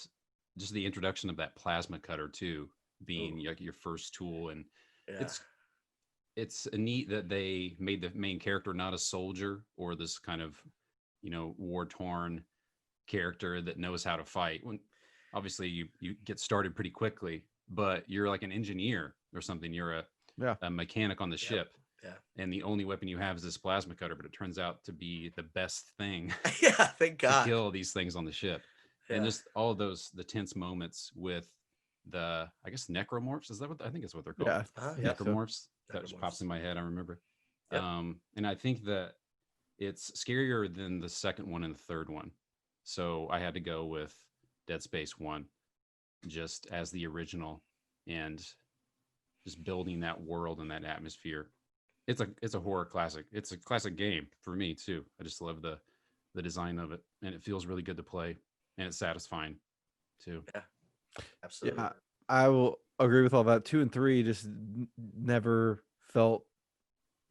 just the introduction of that plasma cutter too, being like your first tool. And it's neat that they made the main character not a soldier or this kind of, war-torn character that knows how to fight. When obviously you get started pretty quickly, but you're like an engineer or something. You're a mechanic on the ship. Yeah. And the only weapon you have is this plasma cutter, but it turns out to be the best thing. Yeah, thank God. To kill these things on the ship. Yeah. And just all of the tense moments with the, I guess, necromorphs. Is that what I think is what they're called? Yeah. Necromorphs. That just pops in my head. I remember. Yep. And I think that it's scarier than the second one and the third one. So I had to go with Dead Space 1 just as the original, and just building that world and that atmosphere. It's a horror classic. It's a classic game for me too. I just love the design of it, and it feels really good to play, and it's satisfying too. Yeah, absolutely. Yeah, I will agree with all that. 2 and 3 just never felt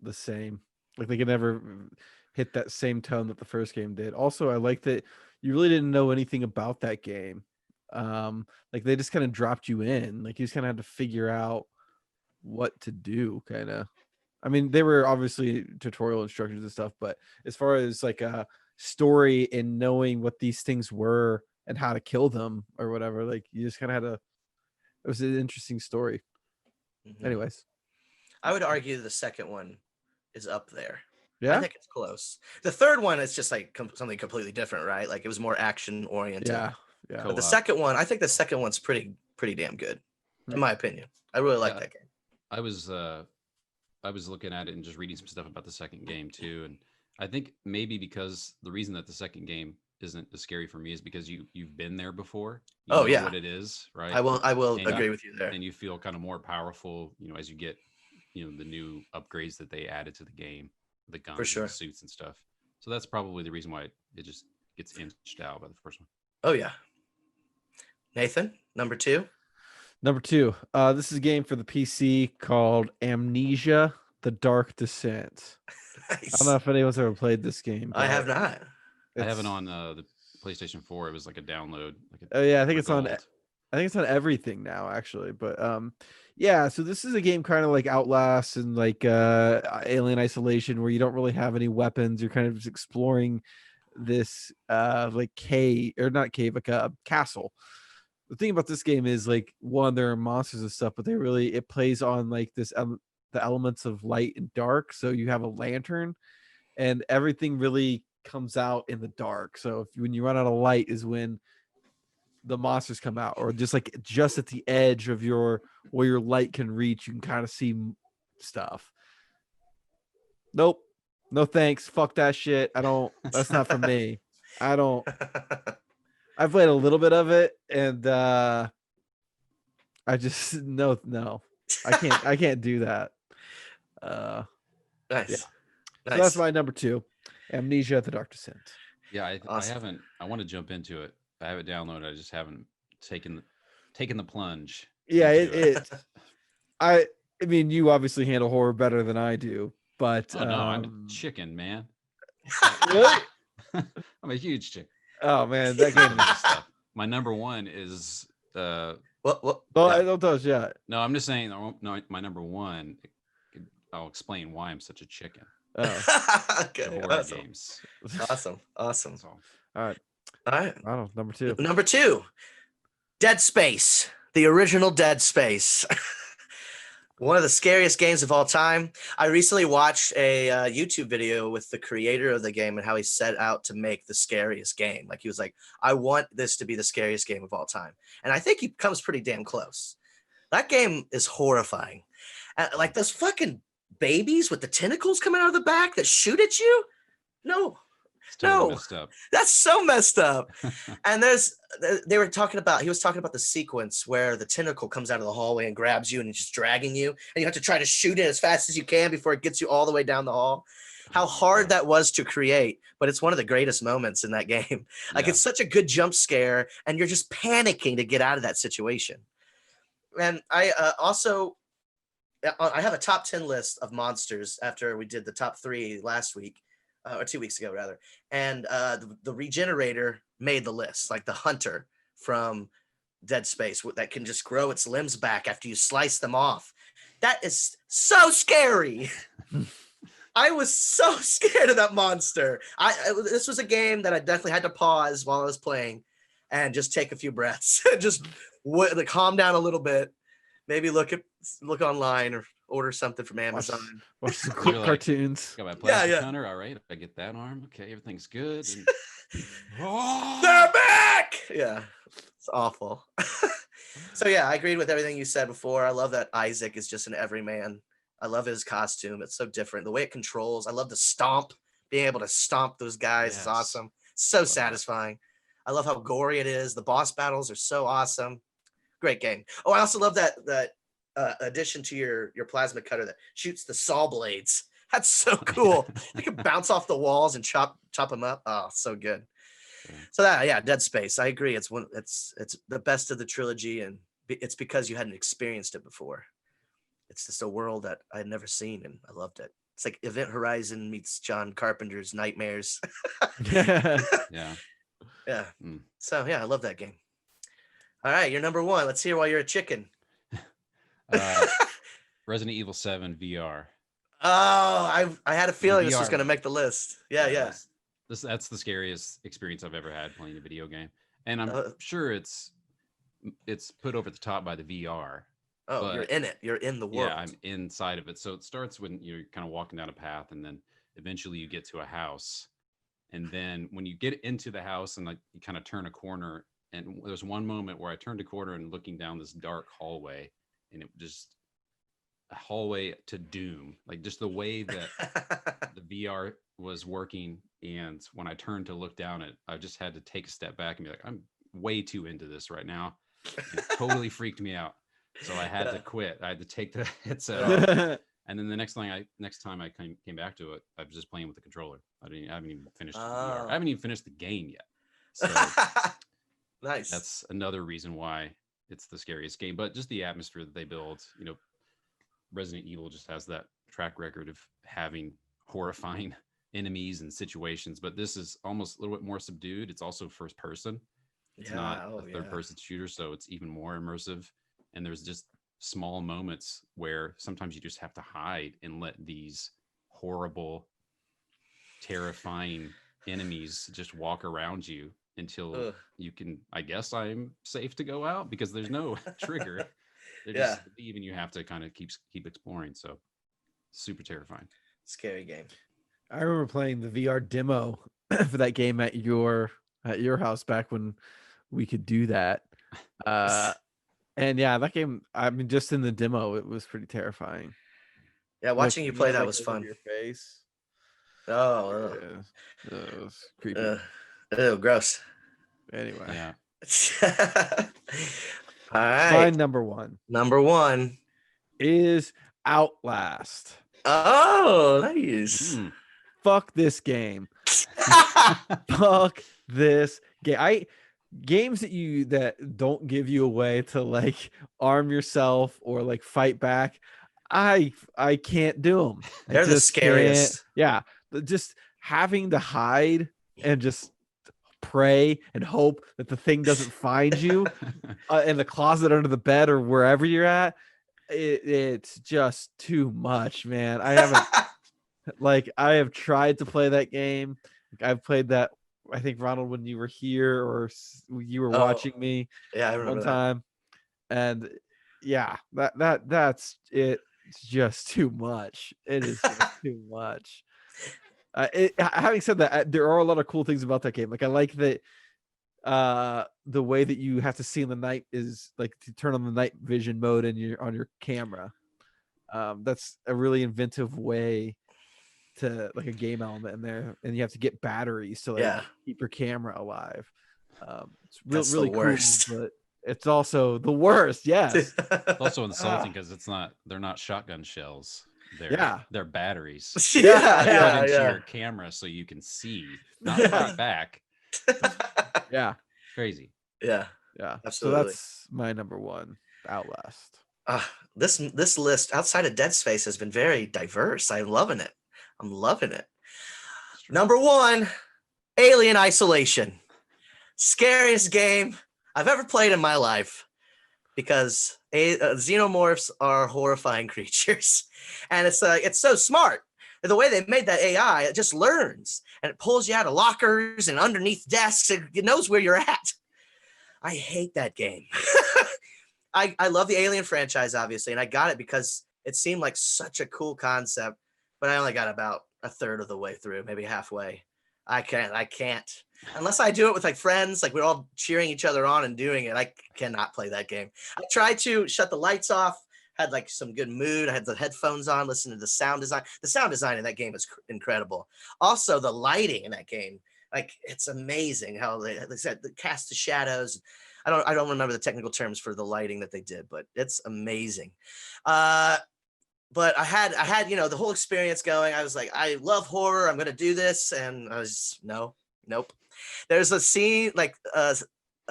the same. Like they could never hit that same tone that the first game did. Also, I like that you really didn't know anything about that game. Like they just kind of dropped you in. Like you just kind of had to figure out what to do, kind of. I mean, they were obviously tutorial instructions and stuff, but as far as like a story and knowing what these things were and how to kill them or whatever, like you just kind of had to. It was an interesting story. Mm-hmm. Anyways, I would argue the second one is up there. Yeah, I think it's close. The third one is just like something completely different, right? Like it was more action oriented. Yeah. But the second one, I think the second one's pretty damn good, in my opinion. I really like that game. I was looking at it and just reading some stuff about the second game too, and I think maybe because the reason that the second game isn't as scary for me is because you've been there before. You know what it is, right? I will agree with you there. And you feel kind of more powerful, as you get, the new upgrades that they added to the game, the guns, and the suits and stuff. So that's probably the reason why it just gets inched out by the first one. Oh yeah. Nathan, number 2. Number 2. This is a game for the PC called Amnesia: The Dark Descent. I don't know if anyone's ever played this game. I have not. I have it on the PlayStation 4. It was like a download. Oh yeah, I think it's on. gold. I think it's on everything now, actually. But yeah. So this is a game kind of like Outlast and like Alien Isolation, where you don't really have any weapons. You're kind of just exploring this like cave, or not cave, like a castle. The thing about this game is like, one, there are monsters and stuff, but it plays on like this the elements of light and dark. So you have a lantern, and everything really comes out in the dark. So when you run out of light is when the monsters come out, or just at the edge of where your light can reach, you can kind of see stuff. Nope, no thanks, fuck that shit. That's not for me. I've played a little bit of it, and I just no, I can't do that. Nice. Yeah. Nice. So that's my number 2, Amnesia: The Dark Descent. Yeah, Awesome. I haven't. I want to jump into it. I have it downloaded. I just haven't taken the plunge. Yeah, into I mean, you obviously handle horror better than I do, but Oh no, I'm a chicken, man. really? I'm a huge chicken. Oh man, that game is Stuff. My number 1 is What? well, Yeah. I don't tell us yet. no. I'm just saying. No, my number 1. I'll explain why I'm such a chicken. Oh, Okay. The horror Awesome. games. Awesome. Awesome. That's all. all right. All right. I don't know, number 2. Number 2, Dead Space, the original Dead Space. One of the scariest games of all time. I recently watched a YouTube video with the creator of the game and how he set out to make the scariest game. Like, he was like, I want this to be the scariest game of all time. And I think he comes pretty damn close. That game is horrifying. Like those fucking babies with the tentacles coming out of the back that shoot at you. No, It's totally No. messed up. that's so messed up. And he was talking about the sequence where the tentacle comes out of the hallway and grabs you and it's just dragging you, and you have to try to shoot it as fast as you can before it gets you all the way down the hall. How hard that was to create, but it's one of the greatest moments in that game. Like, Yeah. it's such a good jump scare, and you're just panicking to get out of that situation. And I have a top 10 list of monsters after we did the top 3 last week, or 2 weeks ago rather. And the Regenerator made the list, like the hunter from Dead Space that can just grow its limbs back after you slice them off. That is so scary. I was so scared of that monster. This was a game that I definitely had to pause while I was playing and just take a few breaths, just calm down a little bit, maybe look online or order something from Amazon. Watch some You're cool like, cartoons. Got my plastic yeah. counter. All right, I get that arm. Okay, everything's good. And... They're back. Yeah, it's awful. So yeah, I agreed with everything you said before. I love that Isaac is just an everyman. I love his costume. It's so different. The way it controls. I love the stomp. Being able to stomp those guys is Yes. awesome. So Love satisfying. I love how gory it is. The boss battles are so awesome. Great game. Oh, I also love that addition to your plasma cutter that shoots the saw blades. That's so cool. You can bounce off the walls and chop them up. Oh, so good. Yeah. So Dead Space. I agree. It's the best of the trilogy, and it's because you hadn't experienced it before. It's just a world that I had never seen, and I loved it. It's like Event Horizon meets John Carpenter's Nightmares. Yeah. Yeah. Mm. So yeah, I love that game. All right, you're number 1. Let's hear why you're a chicken. Resident Evil 7 VR. Oh, I had a feeling this was VR. going to make the list. Yeah. That's the scariest experience I've ever had playing a video game, and I'm Uh, sure it's put over the top by the VR. Oh, But- you're in it. You're in the world. Yeah, I'm inside of it. So it starts when you're kind of walking down a path, and then eventually you get to a house, and then when you get into the house and like you kind of turn a corner, and there's one moment where I turned a corner and looking down this dark hallway, and it just a hallway to doom, like just the way that the VR was working. And when I turned to look down it, I just had to take a step back and be like, I'm way too into this right now. It totally freaked me out. So I had to quit. I had to take the headset off. And then the next time I came back to it, I was just playing with the controller. I haven't even finished the VR. I haven't even finished the game yet. So Nice. that's another reason why it's the scariest game. But just the atmosphere that they build, Resident Evil just has that track record of having horrifying enemies and situations, but this is almost a little bit more subdued. It's also first person. It's not a third person shooter, so it's even more immersive. And there's just small moments where sometimes you just have to hide and let these horrible, terrifying enemies just walk around you until you can, I guess I'm safe to go out, because there's no trigger. They just leave and you have to kind of keep exploring. So super terrifying. Scary game. I remember playing the VR demo for that game at your house back when we could do that. And yeah, that game, I mean, just in the demo, it was pretty terrifying. Yeah, watching you play that was fun. Your face. Oh, yeah. It was creepy. Ew, gross. Anyway. Yeah. All right. My number one is Outlast. Oh, nice. Fuck this game. Fuck this game. Games that don't give you a way to like arm yourself or like fight back, I can't do them. They're the scariest. Yeah, just having to hide and just pray and hope that the thing doesn't find you in the closet under the bed or wherever you're at. It's just too much, man. I have tried to play that game. I've played that, I think, Ronald, when you were here or you were watching me I remember one time. And yeah, that's it. It's just too much. It is just too much. Having said that, there are a lot of cool things about that game. Like I like that the way that you have to see in the night is like to turn on the night vision mode on your camera. That's a really inventive way to like a game element in there, and you have to get batteries to like keep your camera alive. It's really cool, but it's also the worst. Yes. It's also insulting because they're not shotgun shells. They're batteries. Put into your camera so you can see, not fight back. Yeah. Crazy. Yeah. Absolutely. So that's my number one, Outlast. This list outside of Dead Space has been very diverse. I'm loving it. Number one, Alien Isolation. Scariest game I've ever played in my life, because xenomorphs are horrifying creatures, and it's so smart. The way they made that AI, it just learns and it pulls you out of lockers and underneath desks. It knows where you're at. I hate that game. I love the Alien franchise, obviously, and I got it because it seemed like such a cool concept, but I only got about a third of the way through, maybe halfway. I can't. Unless I do it with like friends, like we're all cheering each other on and doing it, I cannot play that game. I tried to shut the lights off, had like some good mood. I had the headphones on, listening to the sound design. The sound design in that game is incredible. Also, the lighting in that game, like it's amazing how they said the cast of shadows. I don't remember the technical terms for the lighting that they did, but it's amazing. But I had the whole experience going. I was like, I love horror. I'm gonna do this, and I was nope. There's a scene like a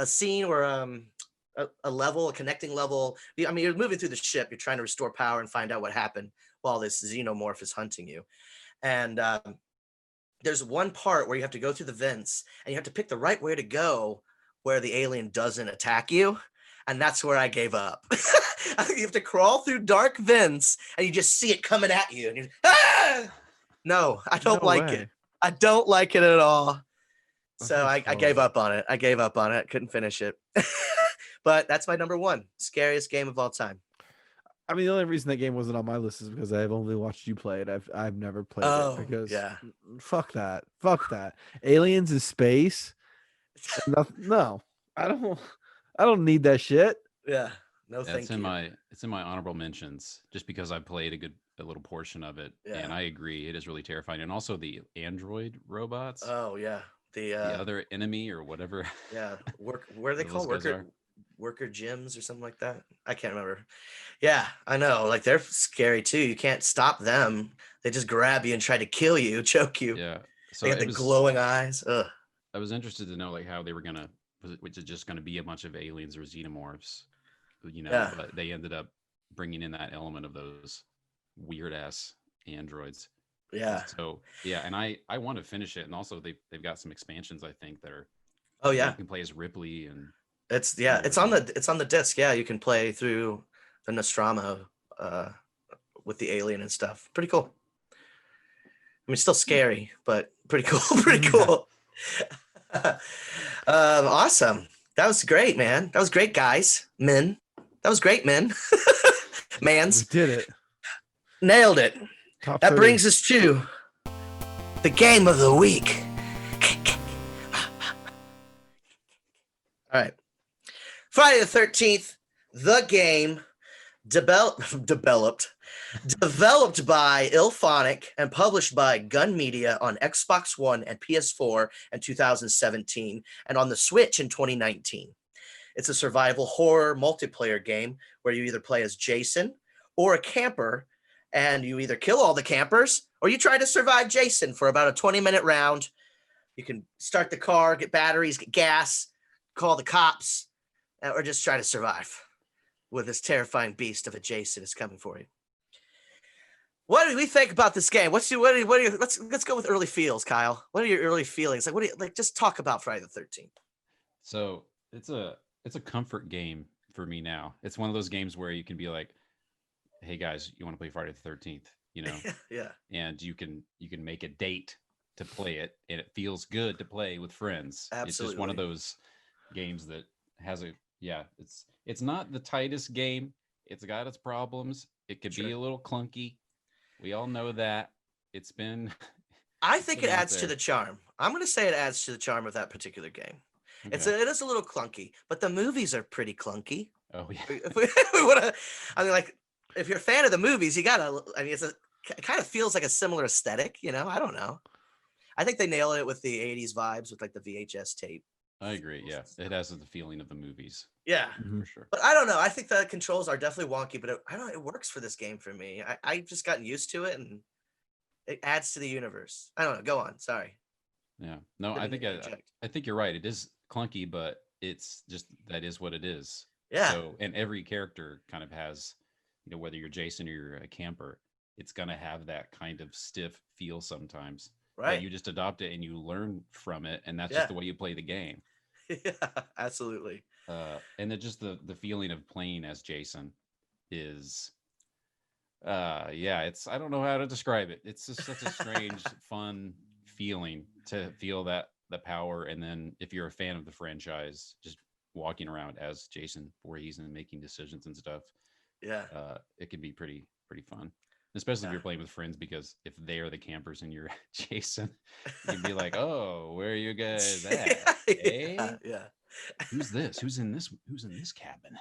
scene where a level, a connecting level. I mean, you're moving through the ship. You're trying to restore power and find out what happened while this xenomorph is hunting you. And there's one part where you have to go through the vents, and you have to pick the right way to go where the alien doesn't attack you. And that's where I gave up. You have to crawl through dark vents, and you just see it coming at you. And you're, no, I don't like it. I don't like it at all. So I gave up on it. Couldn't finish it. But that's my number one. Scariest game of all time. I mean, the only reason that game wasn't on my list is because I've only watched you play it. I've never played it because fuck that. Aliens in space. No, I don't need that shit. Yeah. No, thank you. It's in my honorable mentions just because I played a little portion of it, and I agree, it is really terrifying. And also the android robots. Oh yeah, the other enemy or whatever. Yeah, where are they called? Worker gyms or something like that. I can't remember. Yeah, I know. Like they're scary too. You can't stop them. They just grab you and try to kill you, choke you. Yeah. So they got the glowing eyes. Ugh. I was interested to know like how they were was it just gonna be a bunch of aliens or xenomorphs? But they ended up bringing in that element of those weird ass androids. Yeah. So yeah, and I want to finish it, and also they've got some expansions I think that are Oh where yeah. you can play as Ripley and It's everything. it's on the disc. Yeah, you can play through the Nostromo with the alien and stuff. Pretty cool. I mean, still scary, but pretty cool. Pretty cool. Awesome. That was great, man. That was great, guys. Men. That was great, men. We Mans. did it. Nailed it. Top That 30. brings us to the game of the week. All right. Friday the 13th, the game developed by Ilphonic and published by Gun Media on Xbox One and PS4 in 2017 and on the Switch in 2019. It's a survival horror multiplayer game where you either play as Jason or a camper, and you either kill all the campers or you try to survive Jason for about a 20-minute round. You can start the car, get batteries, get gas, call the cops, or just try to survive with this terrifying beast of a Jason is coming for you. What do we think about this game? Let's go with early feels, Kyle. What are your early feelings? Just talk about Friday the 13th. So it's a comfort game for me now. It's one of those games where you can be like, hey guys, you want to play Friday the 13th, you know? Yeah. And you can make a date to play it, and it feels good to play with friends. Absolutely. It's just one of those games that has it's not the tightest game. It's got its problems. It could be a little clunky. We all know that. It's been I think it adds to the charm. I'm going to say it adds to the charm of that particular game. Okay. It is a little clunky, but the movies are pretty clunky. Oh yeah. If you're a fan of the movies, you gotta. I mean, it kind of feels like a similar aesthetic. You know, I don't know. I think they nailed it with the '80s vibes with like the VHS tape. I agree. Yeah, it has the feeling of the movies. Yeah, for sure. But I don't know. I think the controls are definitely wonky, but it works for this game for me. I've just gotten used to it, and it adds to the universe. I don't know. Go on. Sorry. Yeah. No, I think you're right. It is clunky, but it's just that is what it is. Yeah. So, and every character kind of has, you know, whether you're Jason or you're a camper, it's gonna have that kind of stiff feel sometimes. Right. But you just adopt it and you learn from it, and that's just the way you play the game. Yeah, absolutely. And then just the feeling of playing as Jason is it's I don't know how to describe it. It's just such a strange fun feeling to feel that the power, and then if you're a fan of the franchise, just walking around as Jason Voorhees and making decisions and stuff. Yeah. It can be pretty fun. Especially if you're playing with friends, because if they are the campers and you're Jason, you'd be like, "Oh, where are you guys at? Yeah. Who's this? Who's in this cabin?"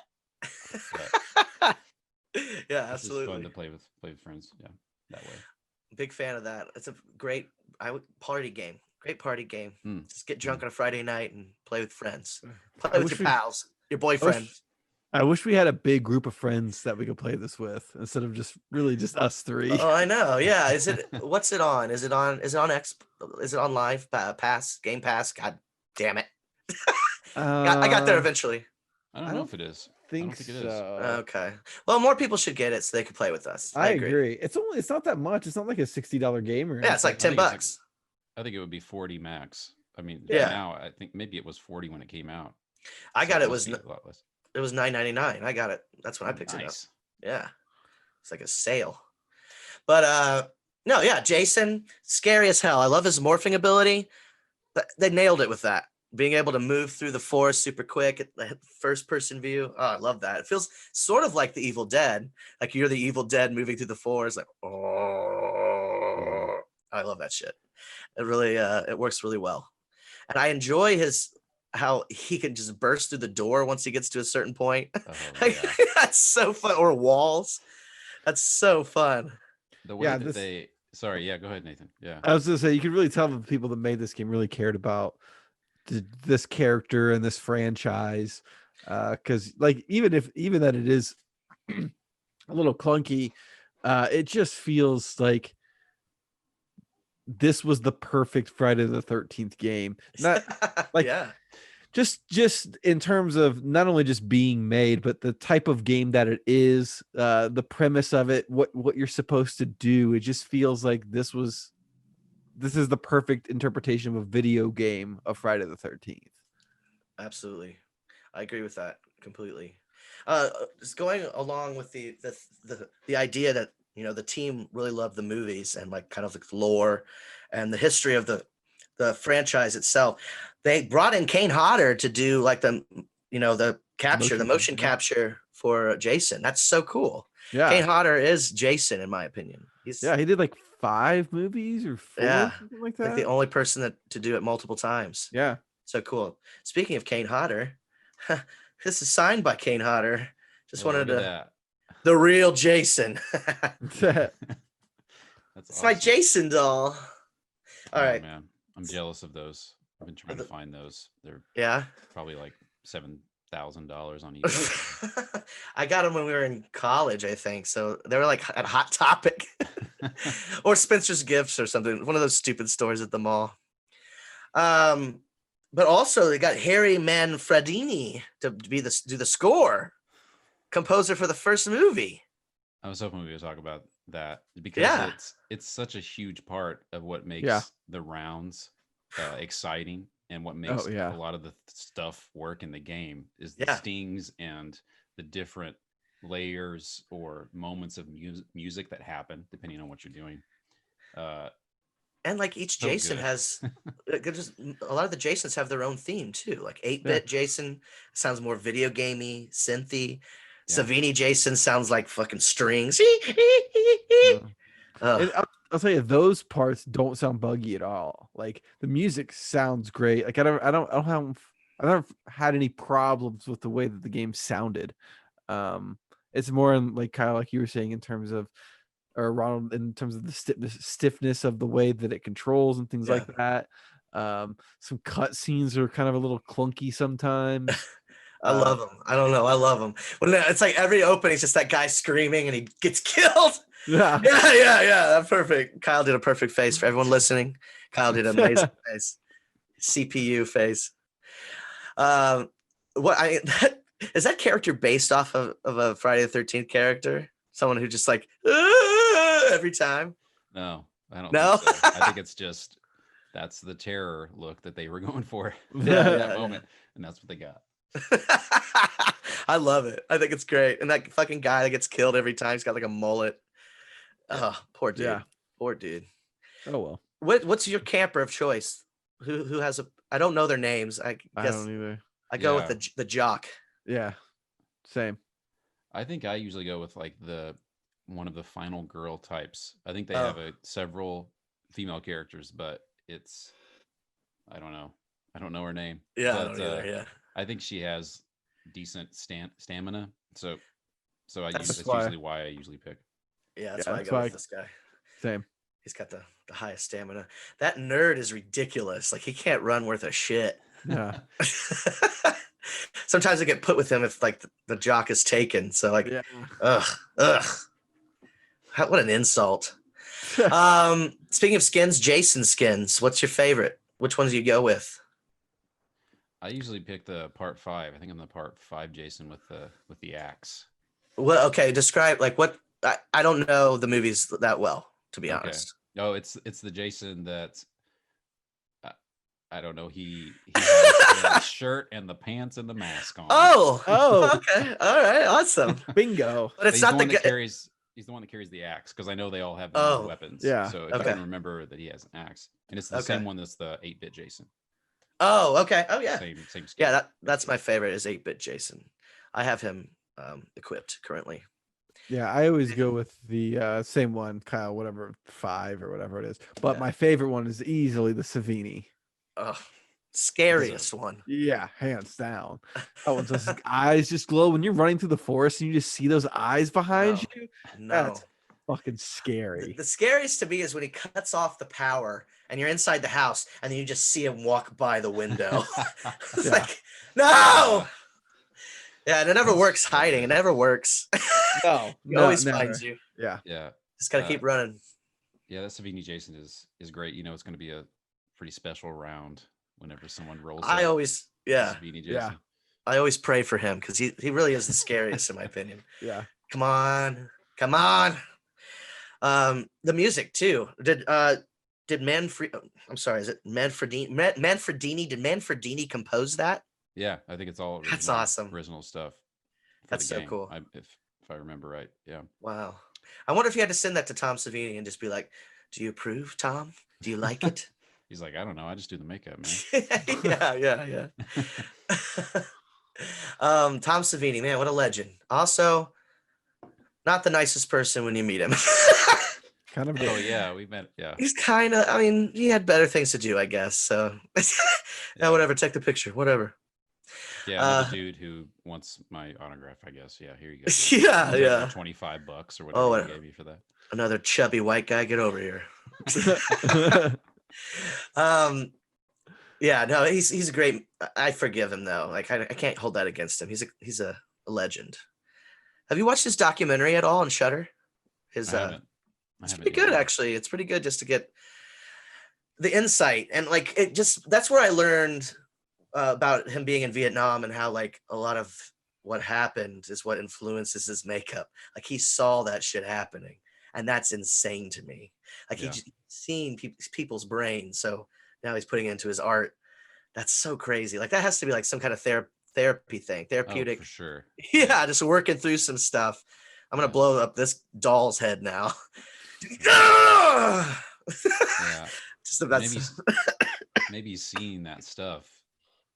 Yeah, absolutely. It's fun to play with friends. Yeah, that way. Big fan of that. It's a great party game. Great party game. Just get drunk on a Friday night and play with friends. Play with your pals, your boyfriend. I wish we had a big group of friends that we could play this with instead of just us three. Oh, I know. Yeah. What's it on? Is it on live pass, Game Pass? God damn it. I got there eventually. I don't know if it is. I don't think it is. Okay. Well, more people should get it so they can play with us. I agree. It's not that much. It's not like a $60 game or anything. Yeah, it's like $10. I think it would be 40 max. I mean, now I think maybe it was 40 when it came out. I got it was a lot less. It was $9.99. I got it. That's when I picked it up. Yeah. It's like a sale. But no, yeah, Jason, scary as hell. I love his morphing ability. They nailed it with that. Being able to move through the forest super quick at the first person view. Oh, I love that. It feels sort of like the Evil Dead. Like you're the Evil Dead moving through the forest. Like, oh, I love that shit. It really, it works really well. And I enjoy how he can just burst through the door once he gets to a certain point. Oh, yeah. That's so fun. Or walls. That's so fun. The way that sorry, go ahead, Nathan. Yeah. I was gonna say, you could really tell the people that made this game really cared about this character and this franchise. Because like even that it is a little clunky, it just feels like this was the perfect Friday the 13th game. Not like Just in terms of not only just being made, but the type of game that it is, the premise of it, what you're supposed to do. It just feels like this is the perfect interpretation of a video game of Friday the 13th. Absolutely. I agree with that completely. Just going along with the idea that, you know, the team really loved the movies and like kind of the lore and the history of the franchise itself. They brought in Kane Hodder to do like the motion capture for Jason. That's so cool. Yeah. Kane Hodder is Jason, in my opinion. He did like 5 movies or 4, something like that. Like the only person to do it multiple times. Yeah. So cool. Speaking of Kane Hodder, this is signed by Kane Hodder. Just wanted to the real Jason. That's It's my Jason doll. All right, man. I'm jealous of those. I've been trying to find those. They're probably like $7,000 on eBay. I got them when we were in college, I think. So they were like at Hot Topic or Spencer's Gifts or something. One of those stupid stores at the mall. But also they got Harry Manfredini to do the score, composer for the first movie. I was hoping we would talk about that because it's such a huge part of what makes the rounds exciting and what makes a lot of the stuff work in the game is the stings and the different layers or moments of music that happen depending on what you're doing. And like each Jason has just a lot of the Jasons have their own theme too. Like 8-bit Jason sounds more video gamey, synthy. Savini Jason sounds like fucking strings. I'll tell you, those parts don't sound buggy at all. Like the music sounds great. Like I don't have had any problems with the way that the game sounded. It's more in like kind of like you were saying in terms of, or Ronald, in terms of the stiffness of the way that it controls and things like that. Some cut scenes are kind of a little clunky sometimes. I love them. I don't know. I love them. When it's like every opening, it's just that guy screaming and he gets killed. Yeah. That's perfect. Kyle did a perfect face for everyone listening. Kyle did an amazing face. CPU face. Is that character based off of a Friday the 13th character? Someone who just like every time? No, I don't think so. I think it's just that's the terror look that they were going for at that moment, and that's what they got. I love it. I think it's great. And that fucking guy that gets killed every time, he's got like a mullet. Oh, poor dude. Yeah. Poor dude. Oh well. What's your camper of choice? Who has a? I don't know their names. I guess I don't either. I go with the jock. Yeah. Same. I think I usually go with like one of the final girl types. I think they have several female characters, but I don't know. I don't know her name. Yeah, but, I don't either. I think she has decent stamina. So that's usually why I usually pick. Yeah, that's why I go with this guy. Same. He's got the highest stamina. That nerd is ridiculous. Like he can't run worth a shit. Yeah. Sometimes I get put with him if like the jock is taken. So like, ugh. What an insult. Speaking of skins, Jason skins. What's your favorite? Which ones do you go with? I usually pick the part 5. I think I'm the part 5 Jason with the axe. Well, okay. Describe like what I don't know the movies that well, to be honest. No, it's the Jason that I don't know. He has the shirt and the pants and the mask on. Oh, okay. All right. Awesome. Bingo. But it's not the guy. He's the one that carries the axe because I know they all have weapons. Yeah. So if I can remember that he has an axe, and it's the same one that's the 8-bit Jason. Oh, okay. Oh, yeah. Same skin. Yeah, that's my favorite is 8-bit Jason. I have him equipped currently. Yeah, I always go with the same one, Kyle, whatever 5 or whatever it is. But my favorite one is easily the Savini. Oh, scariest one. Yeah, hands down. Oh, his eyes just glow when you're running through the forest and you just see those eyes behind you. No, that's fucking scary. The scariest to me is when he cuts off the power and you're inside the house and then you just see him walk by the window. It's like, no. Yeah, and it never works hiding. It never works. No, he always finds you. Yeah. Just gotta keep running. Yeah, that Savini Jason is great. You know, it's going to be a pretty special round whenever someone rolls. I always Yeah. Savini Jason. Yeah. I always pray for him because he really is the scariest in my opinion. Yeah. Come on. The music too. Did Manfred? I'm sorry. Is it Manfredini? Did Manfredini compose that? Yeah, I think it's all original. That's awesome. Original stuff. That's so cool. If I remember right. Yeah. Wow. I wonder if you had to send that to Tom Savini and just be like, "Do you approve, Tom? Do you like it?" He's like, I don't know. I just do the makeup, man. yeah. Tom Savini, man, what a legend. Also, not the nicest person when you meet him. Kind of. Oh yeah, we met. Yeah. He's kind of. I mean, he had better things to do, I guess. So, yeah, whatever. Take the picture. Whatever. Yeah, another dude who wants my autograph, I guess. Yeah, here you go. Yeah. $25 or whatever you gave me for that. Another chubby white guy, get over here. Yeah, no, he's a great. I forgive him though. Like I can't hold that against him. He's a legend. Have you watched his documentary at all on Shudder? I haven't. It's pretty good actually. It's pretty good just to get the insight and like it just that's where I learned about him being in Vietnam and how like a lot of what happened is what influences his makeup. Like he saw that shit happening, and that's insane to me. Like he just seen people's brains, so now he's putting it into his art. That's so crazy. Like that has to be like some kind of therapy thing, therapeutic. Oh, for sure. Yeah, just working through some stuff. I'm gonna blow up this doll's head now. Yeah. Just about maybe seeing that stuff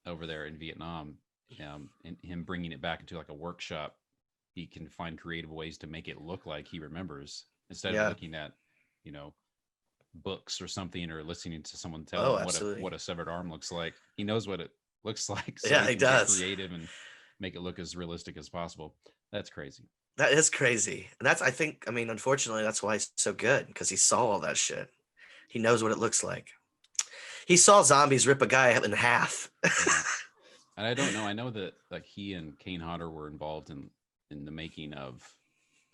over there in Vietnam, and him bringing it back into like a workshop, he can find creative ways to make it look like he remembers instead of looking at, books or something or listening to someone tell him what a severed arm looks like. He knows what it looks like. So he does. Get creative and make it look as realistic as possible. That's crazy. That is crazy. And unfortunately, that's why he's so good, because he saw all that shit. He knows what it looks like. He saw zombies rip a guy in half. And I don't know. I know that like he and Kane Hodder were involved in the making of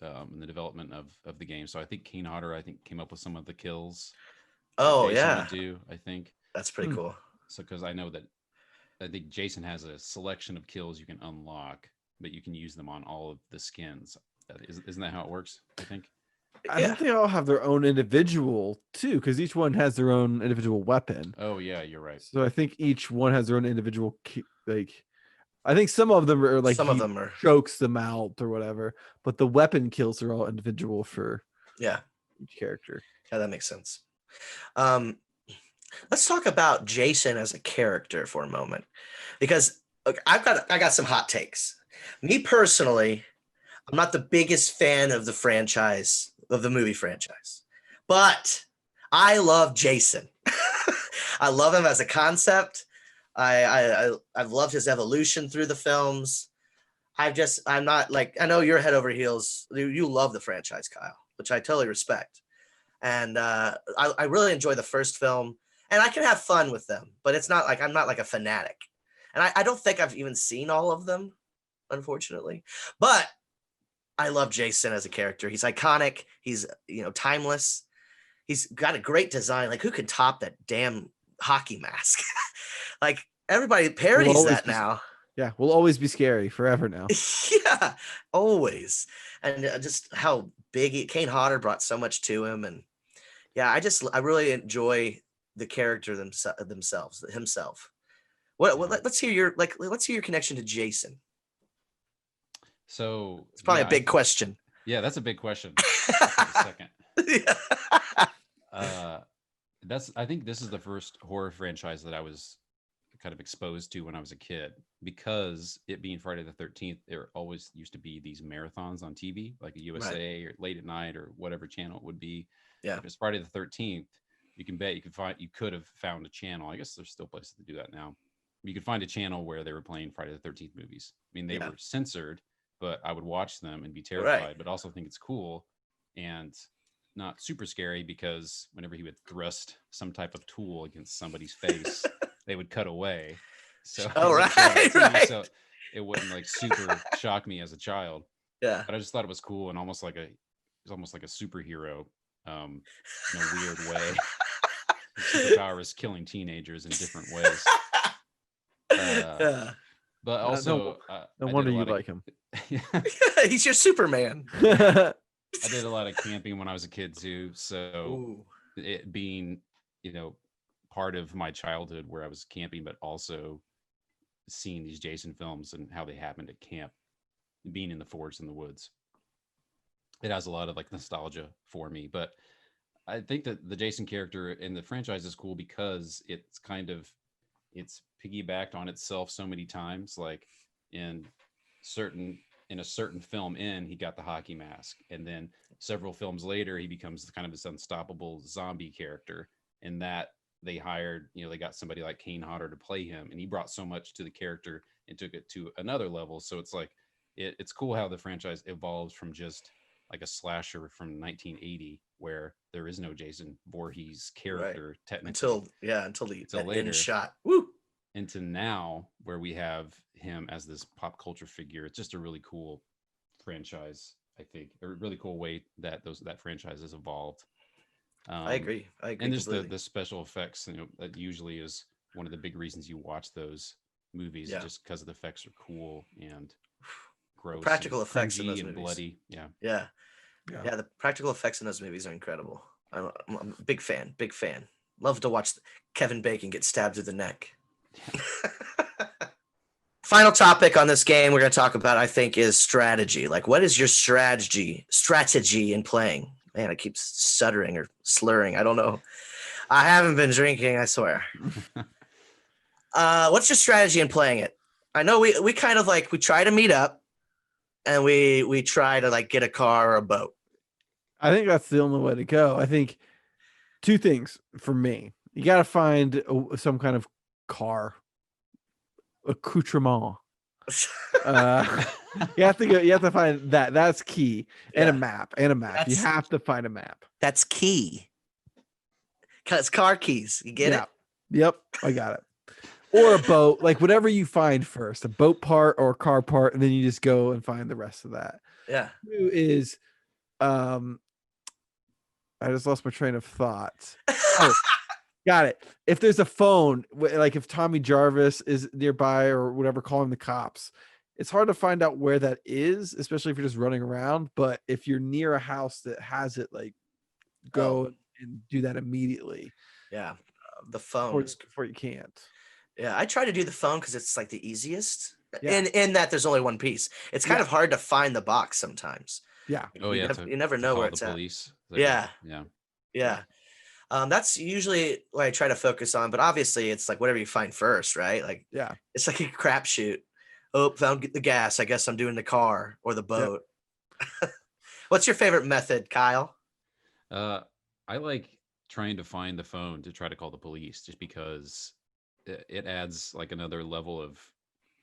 in the development of the game. So I think Kane Hodder came up with some of the kills. Oh Jason yeah. would do, I think. That's pretty cool. So because I know that I think Jason has a selection of kills you can unlock, but you can use them on all of the skins. Isn't that how it works? I think. I think they all have their own individual too, because each one has their own individual weapon. Oh yeah, you're right. So I think each one has their own individual I think some of them are like chokes them out or whatever, but the weapon kills are all individual for each character. Yeah, that makes sense. Let's talk about Jason as a character for a moment, because I got some hot takes. Me personally, I'm not the biggest fan of the movie franchise, but I love Jason. I love him as a concept. I've loved his evolution through the films. I'm not like, I know you're head over heels. You love the franchise, Kyle, which I totally respect. And I really enjoy the first film, and I can have fun with them, but it's not like I'm not like a fanatic. And I don't think I've even seen all of them, unfortunately. But I love Jason as a character. He's iconic. He's timeless. He's got a great design. Like, who could top that damn hockey mask? Like, everybody parodies that now. Yeah, will always be scary forever now. Yeah, always. And just how big Kane Hodder brought so much to him. And yeah, I really enjoy the character himself. Let's hear your connection to Jason. So it's probably a big question. Yeah, that's a big question. A second. I think this is the first horror franchise that I was kind of exposed to when I was a kid, because it being Friday the 13th, there always used to be these marathons on TV, like a USA or late at night or whatever channel it would be. Yeah. If it's Friday the 13th, you can bet you could have found a channel. I guess there's still places to do that now. You could find a channel where they were playing Friday the 13th movies. I mean, they were censored, but I would watch them and be terrified, but also think it's cool and not super scary, because whenever he would thrust some type of tool against somebody's face, they would cut away. So, right. So it wouldn't like super shock me as a child. Yeah. But I just thought it was cool and almost like a superhero, in a weird way. His superpower is killing teenagers in different ways. Yeah. But also, No I wonder did a you lot of, like him. He's your Superman. I did a lot of camping when I was a kid too. So Ooh. it being, part of my childhood where I was camping, but also seeing these Jason films and how they happened at camp, being in the forest in the woods. It has a lot of like nostalgia for me, but I think that the Jason character in the franchise is cool because it's piggybacked on itself so many times. Like in certain in a certain film he got the hockey mask, and then several films later he becomes kind of this unstoppable zombie character. And that they hired, they got somebody like Kane Hodder to play him, and he brought so much to the character and took it to another level. So it's like it's cool how the franchise evolves from just like a slasher from 1980 where there is no Jason Voorhees character technically until the until end later, shot. Woo! into now where we have him as this pop culture figure. It's just a really cool franchise, I think, a really cool way that that franchise has evolved. I agree And just completely. the special effects, that usually is one of the big reasons you watch those movies, just because the effects are cool and gross, practical and effects in cringy those and movies. bloody. Yeah. The practical effects in those movies are incredible. I'm a big fan. Love to watch Kevin Bacon get stabbed through the neck. Final topic on this game we're going to talk about, I think, is strategy. Like, what is your strategy in playing? Man, I keep stuttering or slurring. I don't know. I haven't been drinking, I swear. What's your strategy in playing it? I know we kind of like, we try to meet up and we try to like get a car or a boat. I think that's the only way to go. I think two things for me. You got to find some kind of car accoutrement. You have to find that. That's key. And a map. You have to find a map. That's key. Cause car keys. You get it? Yep. I got it. Or a boat, like whatever you find first, a boat part or a car part, and then you just go and find the rest of that. Yeah. Two is, I just lost my train of thought. Oh, got it. If there's a phone, like if Tommy Jarvis is nearby or whatever, calling the cops, it's hard to find out where that is, especially if you're just running around. But if you're near a house that has it, like go and do that immediately. Yeah. The phone before you can't. Yeah, I try to do the phone because it's like the easiest. In that there's only one piece. It's kind of hard to find the box sometimes. Yeah. You never know where it's at. Police. Yeah. That's usually what I try to focus on, but obviously it's like whatever you find first, right? Like, it's like a crapshoot. Oh, found the gas. I guess I'm doing the car or the boat. Yep. What's your favorite method, Kyle? I like trying to find the phone to try to call the police, just because it adds like another level of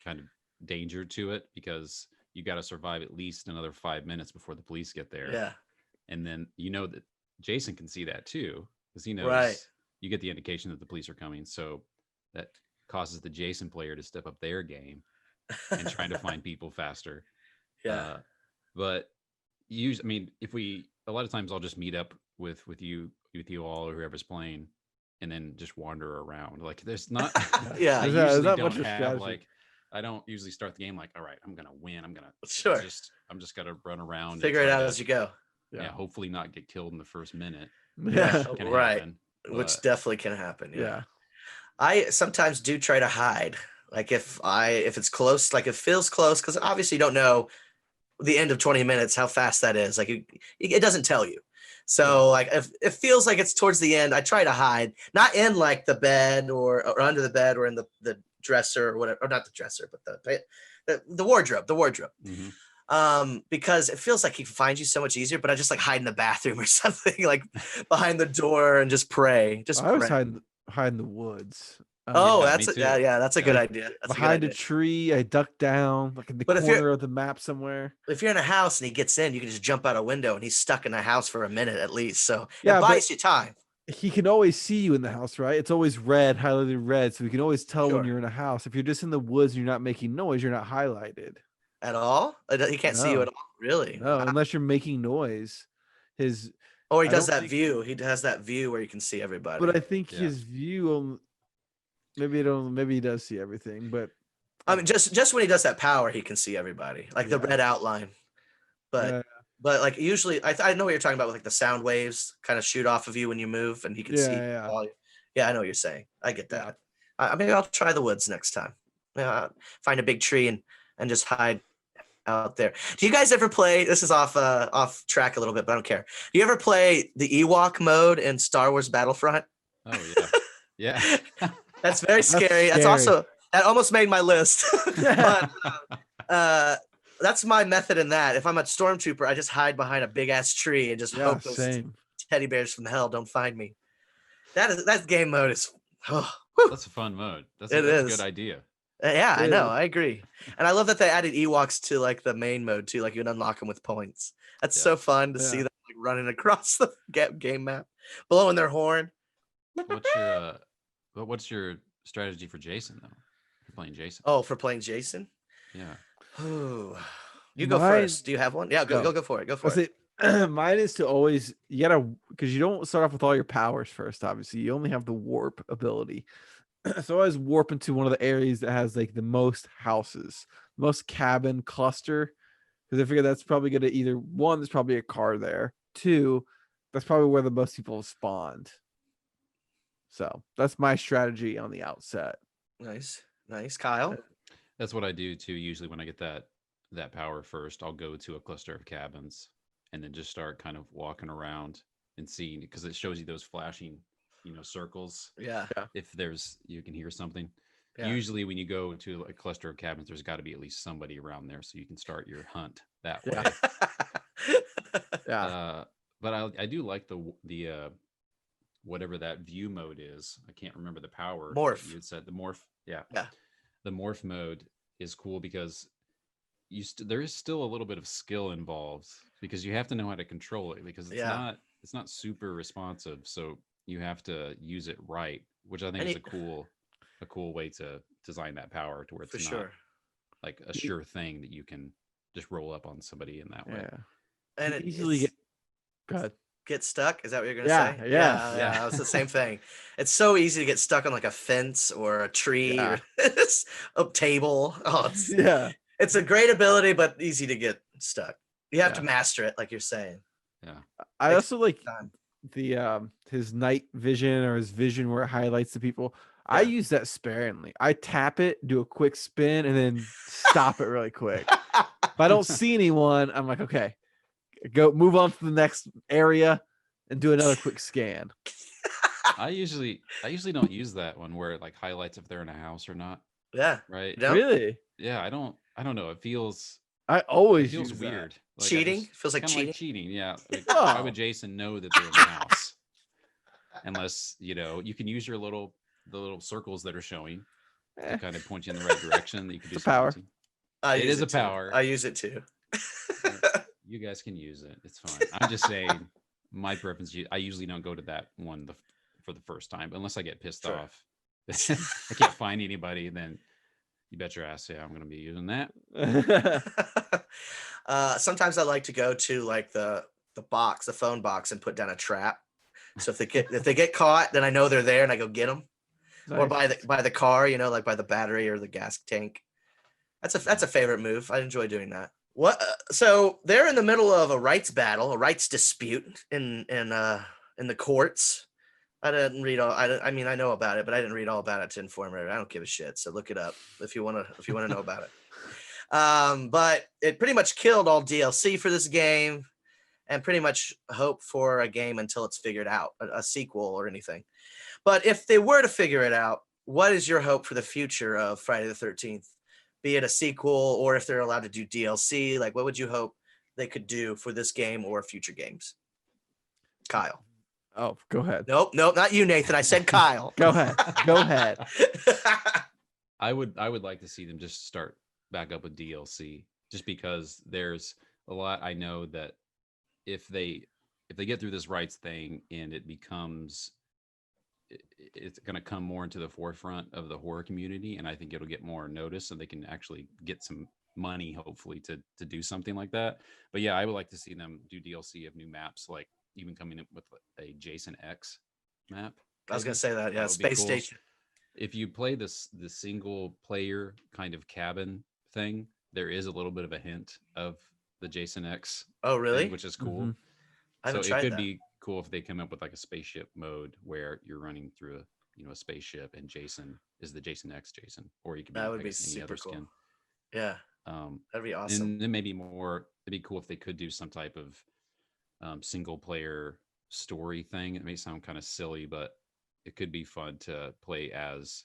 kind of danger to it, because you got to survive at least another 5 minutes before the police get there. Yeah. And then that Jason can see that too, because he knows you get the indication that the police are coming. So that causes the Jason player to step up their game and trying to find people faster. Yeah. But a lot of times I'll just meet up with you all or whoever's playing, and then just wander around. Like there's not, I usually don't have like, I don't usually start the game like, all right, I'm gonna win. I'm just gotta run around, figure it out as you go. Yeah, hopefully not get killed in the first minute. Yeah, right. Happen, which definitely can happen. Yeah. I sometimes do try to hide. Like if it's close, like it feels close, because obviously you don't know the end of 20 minutes how fast that is. Like it doesn't tell you. So like if it feels like it's towards the end, I try to hide, not in like the bed or under the bed or in the dresser or whatever, or not the dresser, but the wardrobe. Mm-hmm. Because it feels like he finds you so much easier, but I just like hide in the bathroom or something, like behind the door, and just pray. I always hide in the woods. That's a good idea. Behind a tree, I duck down like in the corner of the map somewhere. If you're in a house and he gets in, you can just jump out a window, and he's stuck in the house for a minute at least. So it buys you time. He can always see you in the house, right? It's always red, highlighted red, so we can always tell when you're in a house. If you're just in the woods and you're not making noise, you're not highlighted at all. He can't see you at all, really. No, unless you're making noise. He does that view. He has that view where you can see everybody. But I think his view Maybe he does see everything, but I mean, just when he does that power, he can see everybody, like the red outline. But like usually, I know what you're talking about with like the sound waves kind of shoot off of you when you move, and he can see all you. Yeah, I know what you're saying. I get that. Maybe I'll try the woods next time. Find a big tree and just hide out there. Do you guys ever play? This is off track a little bit, but I don't care. Do you ever play the Ewok mode in Star Wars Battlefront? Oh yeah, yeah. That's very scary. That's also that almost made my list. But that's my method in that. If I'm a stormtrooper, I just hide behind a big ass tree and just hope those teddy bears from hell don't find me. That game mode is. That's a fun mode. That's a good idea. Yeah, I know. I agree. And I love that they added Ewoks to like the main mode too. Like you can unlock them with points. That's so fun to see them like running across the game map, blowing their horn. What's your strategy for Jason though? For playing Jason. Oh, for playing Jason? Yeah. You go first. Do you have one? Yeah, go for it. Go for it. Mine is to always because you don't start off with all your powers first. Obviously, you only have the warp ability. So I always warp into one of the areas that has like the most houses, most cabin cluster, because I figure that's probably gonna either one, there's probably a car there. Two, that's probably where the most people have spawned. So that's my strategy on the outset. Nice, Kyle. That's what I do too. Usually, when I get that power first, I'll go to a cluster of cabins and then just start kind of walking around and seeing, because it shows you those flashing circles. Yeah. If you can hear something. Yeah. Usually when you go to a cluster of cabins, there's got to be at least somebody around there, so you can start your hunt that way. But I do like the whatever that view mode is. I can't remember the power. Morph. You had said the morph. Yeah. The morph mode is cool because there is still a little bit of skill involved, because you have to know how to control it, because it's not super responsive. So you have to use it right, which I think is a cool way to design that power to where it's not like a sure thing that you can just roll up on somebody in that way. Yeah. And it easily get stuck. Is that what you're gonna say? Yeah. It's the same thing. It's so easy to get stuck on like a fence or a tree or a table. It's a great ability, but easy to get stuck. You have to master it, like you're saying. Yeah. I also like the his night vision, or his vision where it highlights the people. I use that sparingly. I tap it, do a quick spin, and then stop it really quick. If I don't see anyone, I'm like, okay, go move on to the next area and do another quick scan. I usually don't use that one where it like highlights if they're in a house or not. Yeah. Right. Really? Yeah. I don't know. It feels weird. Like cheating? Feels like cheating. Like cheating. Yeah. Like, why would Jason know that they're in the house? Unless, you can use the little circles that are showing to kind of point you in the right direction, that you can do power. It is a power. I use it too. You guys can use it. It's fine. I'm just saying, my preference, I usually don't go to that one for the first time unless I get pissed off. I can't find anybody, then you bet your ass, I'm going to be using that. Sometimes I like to go to like the phone box, and put down a trap. So if they get caught, then I know they're there and I go get them. Nice. Or by the car, like by the battery or the gas tank. That's a favorite move. I enjoy doing that. So they're in the middle of a rights battle, a rights dispute in the courts. I didn't read all. I mean, I know about it, but I didn't read all about it to inform it. I don't give a shit. So look it up if you want to know about it. But it pretty much killed all DLC for this game, and pretty much hope for a game until it's figured out, a sequel or anything. But if they were to figure it out, what is your hope for the future of Friday the 13th? Be it a sequel, or if they're allowed to do DLC, like what would you hope they could do for this game or future games? Kyle. Oh, go ahead. Nope, not you, Nathan. I said Kyle. Go ahead. I would like to see them just start back up with DLC, just because there's a lot. I know that if they get through this rights thing and it's going to come more into the forefront of the horror community, and I think it'll get more notice, so they can actually get some money, hopefully, to do something like that. But yeah, I would like to see them do DLC of new maps, like even coming up with a Jason X map. I was going to say that. Yeah, Space Station. if you play the single player kind of cabin thing, there is a little bit of a hint of the Jason X Oh, thing, really? which is cool. Mm-hmm. I So haven't it tried could that. be cool if they come up with like a spaceship mode where you're running through a spaceship and Jason is the Jason X Jason, or you could That be, would I be guess, any super other cool. skin. Yeah, Um, that'd be awesome. and then maybe more. It'd be cool if they could do some type of single player story thing. It may sound kind of silly, but it could be fun to play as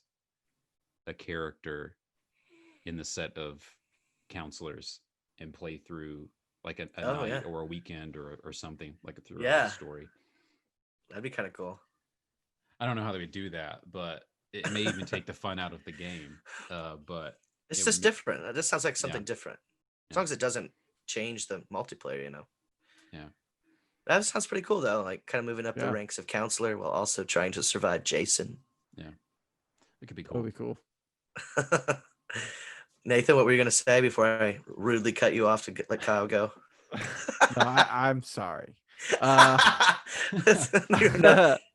a character in the set of counselors and play through like a Oh yeah, night or a weekend or something like through a whole yeah, story. that'd be kind of cool. I don't know how they would do that, but it may even take the fun out of the game. But It's it just would, different. It just sounds like yeah, something different. As yeah, long as it doesn't change the multiplayer, you know. yeah, That sounds pretty cool though. Like kind of moving up the Yeah. ranks of counselor while also trying to survive Jason. yeah. It could be That would cool. be cool. Nathan, what were you gonna say before I rudely cut you off to let Kyle go? No, I'm sorry.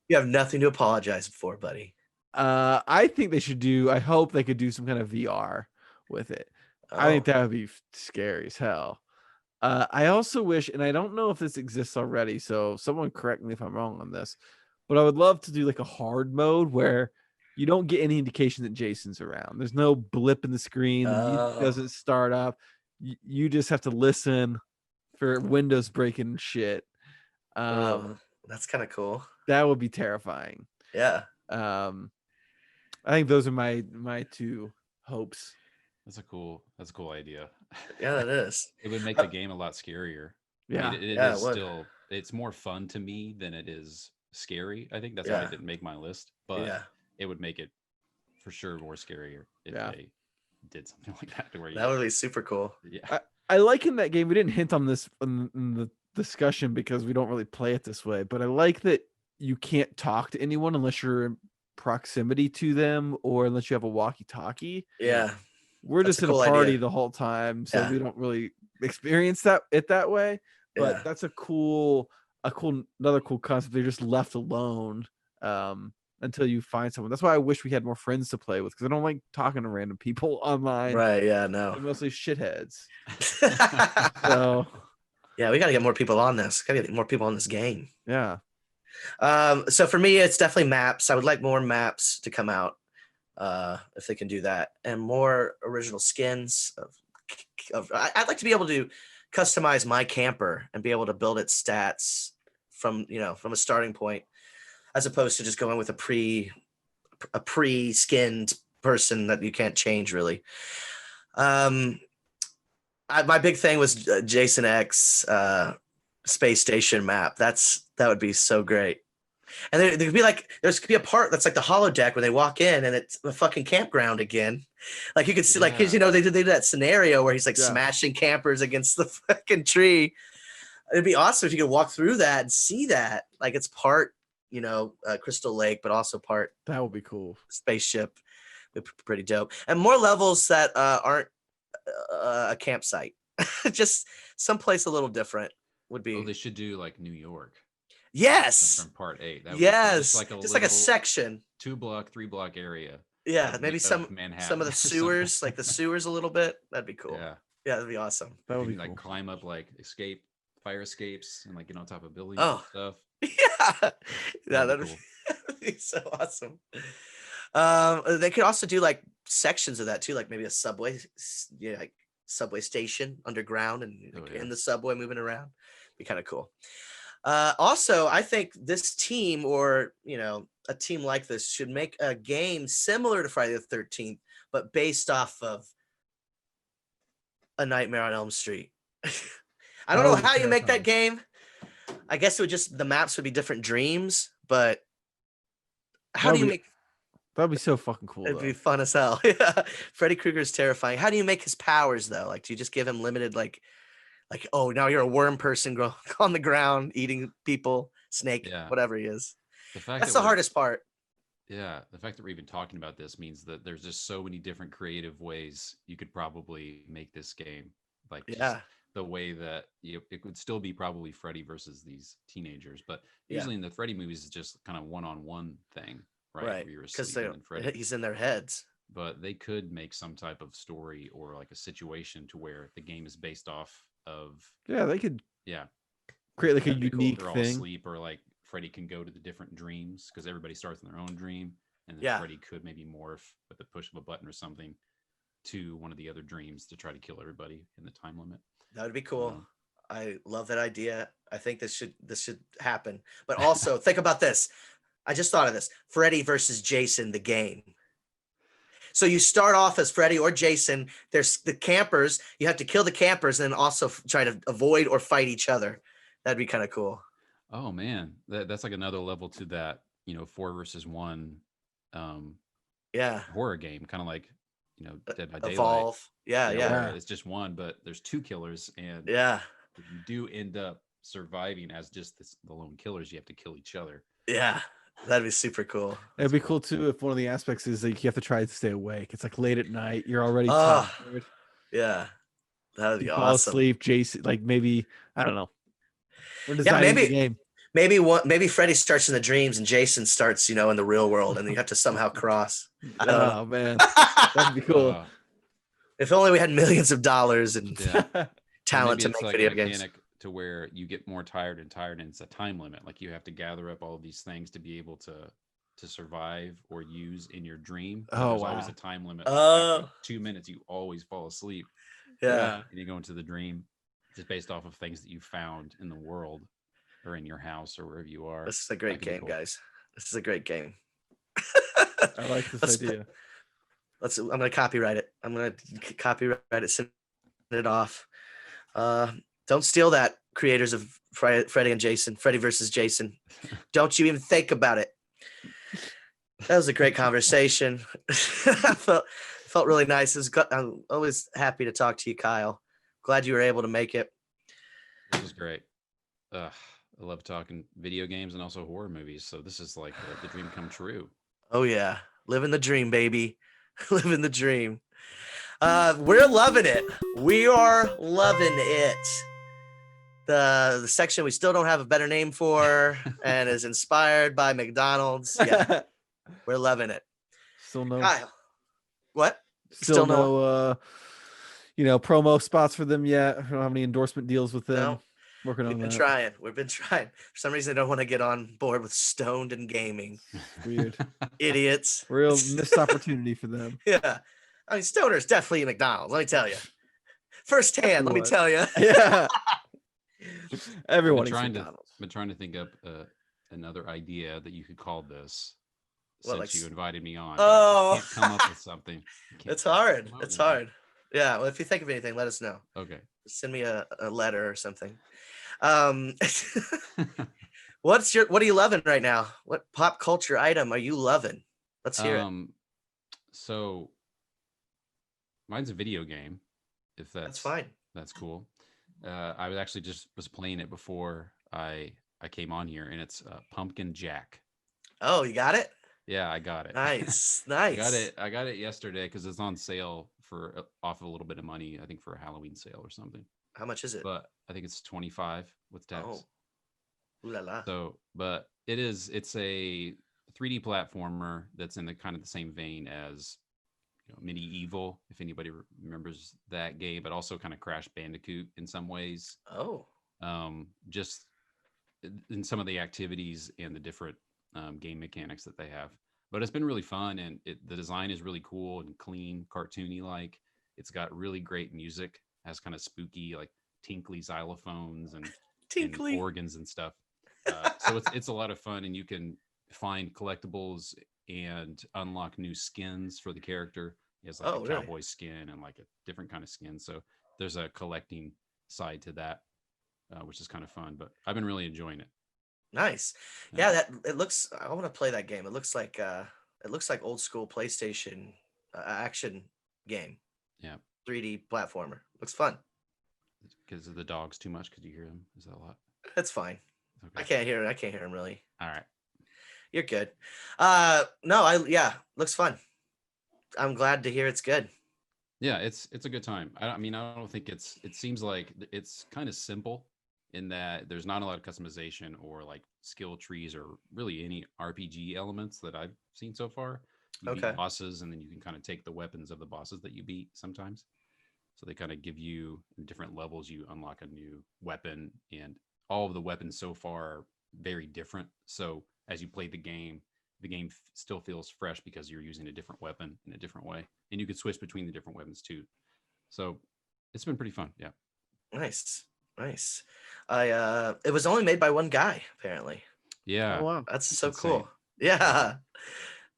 You have nothing to apologize for, buddy. I think they should do. I hope they could do some kind of VR with it. I think Oh, that would be scary as hell. I also wish, and I don't know if this exists already, so someone correct me if I'm wrong on this, but I would love to do like a hard mode where you don't get any indication that Jason's around. There's no blip in the screen. The music oh, doesn't start up. You just have to listen for windows breaking and shit. oh, that's kind of cool. That would be terrifying. Yeah. I think those are my two hopes. That's a cool idea. Yeah, that is. It would make the game a lot scarier. I Yeah. mean, it Yeah, is it would. still, it's more fun to me than it is scary. I think that's why Yeah. it didn't make my list, but Yeah. it would make it for sure more scarier if Yeah. they did something like that to where you, That would be super cool. yeah, I like in that game. We didn't hint on this in the discussion because we don't really play it this way, but I like that you can't talk to anyone unless you're in proximity to them or unless you have a walkie-talkie. Yeah. We're That's just a in a cool party idea. the whole time, so Yeah. we don't really experience it that way. But Yeah. that's another cool concept. They're just left alone until you find someone. That's why I wish we had more friends to play with, because I don't like talking to random people online. Right. Yeah. They're No. mostly shitheads. Yeah, So we got to get more people on this. Got to get more people on this game. yeah. So for me, it's definitely maps. I would like more maps to come out, if they can do that, and more original skins. I'd like to be able to customize my camper and be able to build its stats from a starting point, as opposed to just going with a pre-skinned person that you can't change really. My big thing was Jason X space station map. That would be so great. And there could be a part that's like the holodeck where they walk in and it's a fucking campground again. Like you could see, like, 'cause, they did that scenario where he's like smashing campers against the fucking tree. It'd be awesome if you could walk through that and see that. Like it's part, Crystal Lake, but also part That would be cool. spaceship. It'd be pretty dope. And more levels that aren't a campsite. Just someplace a little different would be. oh, they should do like New York Yes. from part 8. That would Yes. be cool. Just like a section. 2-block, 3-block area. Yeah, of maybe of some Manhattan of the or something. sewers, like the sewers a little bit. That'd be cool. Yeah, that'd be awesome. That would you be can cool. like climb up like fire escapes and like get on top of buildings Oh. and stuff. Yeah, That'd be that'd cool. be so awesome. They could also do like sections of that too, like maybe a subway, like subway station underground, and in the subway moving around. Be kind of cool. Also, I think this team, or a team like this, should make a game similar to Friday the 13th, but based off of A Nightmare on Elm Street. I don't know how you make that game. I guess the maps would be different dreams, but how do you make? That'd be so fucking cool. It'd be fun as hell. Yeah, Freddy Krueger is terrifying. How do you make his powers though? Like, do you just give him limited, like, oh, now you're a worm person on the ground eating people, snake, whatever he is. That's the hardest part. Yeah, the fact that we're even talking about this means that there's just so many different creative ways you could probably make this game. Like, just the way that it could still be probably Freddy versus these teenagers, but usually in the Freddy movies, it's just kind of one-on-one thing. right? Right. Where you're Because asleep and then Freddy. he's in their heads. But they could make some type of story or like a situation to where the game is based off of, Yeah, they could yeah, create like a That'd be cool. unique they're all thing. asleep, or like Freddy can go to the different dreams because everybody starts in their own dream, and then Yeah. Freddy could maybe morph with the push of a button or something to one of the other dreams to try to kill everybody in the time limit. That would be cool. Um, I love that idea. I think this should happen. But also think about this. I just thought of this. Freddy versus Jason, the game. So you start off as Freddy or Jason. There's the campers. You have to kill the campers and then also try to avoid or fight each other. That'd be kind of cool. Oh man, that's like another level to that, 4 versus 1 Yeah. horror game, kind of like, Dead by Daylight. Evolve. Yeah. Where it's just one, but there's 2 killers, and Yeah. if you do end up surviving as just the lone killers, you have to kill each other. Yeah. That'd be super cool. It'd be cool too if one of the aspects is like you have to try to stay awake. It's like late at night. You're already Ah, tired. Yeah. That would be You awesome. fall asleep, Jason. Like maybe I don't know. We're Yeah, designing the game. maybe Freddy starts in the dreams and Jason starts, in the real world, and you have to somehow cross. I don't know. Oh man, that'd be cool. If only we had millions of dollars and Yeah. talent to Maybe it's make like video a games. mechanic to where you get more tired and tired, and it's a time limit. Like you have to gather up all of these things to be able to survive or use in your dream. But Oh, there's always wow. a time limit. Oh. After 2 minutes, you always fall asleep, Yeah. and you go into the dream just based off of things that you found in the world or in your house or wherever you are. This is a great That could be game, cool. guys. This is a great game. I like this Let's- idea. I'm gonna copyright it. I'm gonna copyright it, send it off. Don't steal that, creators of Freddy and Jason, Freddy versus Jason. Don't you even think about it. That was a great conversation. I felt really nice. I'm always happy to talk to you, Kyle. Glad you were able to make it. This is great. I love talking video games and also horror movies. So this is like the dream come true. Oh yeah, living the dream, baby. Living the dream. We're loving it. We are loving it. The section we still don't have a better name for and is inspired by McDonald's. Yeah, we're loving it. Still no. Kyle, what? Still no. Promo spots for them yet. I don't have any endorsement deals with them. No. Working on We've been that. trying. We've been trying. For some reason, they don't want to get on board with Stoned and Gaming. Weird. Idiots. Real missed opportunity for them. Yeah. I mean, Stoner's definitely a McDonald's. Let me tell you. Firsthand, let me Everyone. tell you. Yeah. Everyone Been eats trying to McDonald's. been trying to think up another idea that you could call this. Well, Since like you invited me on, Oh. I can't come up with something. I can't It's come up hard. with It's one. hard. Yeah. Well, if you think of anything, let us know. Okay. Send me a letter or something. What are you loving right now? What pop culture item are you loving? Let's hear it. So mine's a video game. If That's fine. That's cool. I was actually just playing it before I came on here, and it's Pumpkin Jack. Oh, you got it? Yeah, I got it. Nice. Nice. I got it yesterday because it's on sale for off a little bit of money. I think for a Halloween sale or something. How much is it? But I think it's 25 with tax. Oh. Ooh la la. So, but it's a 3D platformer that's in the kind of the same vein as Medieval, if anybody remembers that game, but also kind of Crash Bandicoot in some ways. Oh. Just in some of the activities and the different game mechanics that they have. But it's been really fun, and the design is really cool and clean, cartoony like. It's got really great music, has kind of spooky, like tinkly xylophones and Tinkly. organs and stuff. So it's a lot of fun, and you can find collectibles and unlock new skins for the character. He has like a really? cowboy skin and like a different kind of skin. So there's a collecting side to that, which is kind of fun. But I've been really enjoying it. Nice. Yeah, it looks. I want to play that game. It looks like old school PlayStation action game. Yeah. 3D platformer. Looks fun. Because of the dogs too much? Could you hear them? Is that a lot? That's fine. Okay. I can't hear him really. All right. You're good. Looks fun. I'm glad to hear it's good. Yeah, it's a good time. I mean, I don't think it seems like it's kind of simple in that there's not a lot of customization or like skill trees or really any RPG elements that I've seen so far. You beat bosses, and then you can kind of take the weapons of the bosses that you beat sometimes. So they kind of give you different levels. You unlock a new weapon, and all of the weapons so far are very different. So as you play the game still feels fresh because you're using a different weapon in a different way, and you can switch between the different weapons too. So it's been pretty fun. Yeah. Nice. It was only made by one guy, apparently. Yeah. Oh, wow. That's so cool. Yeah.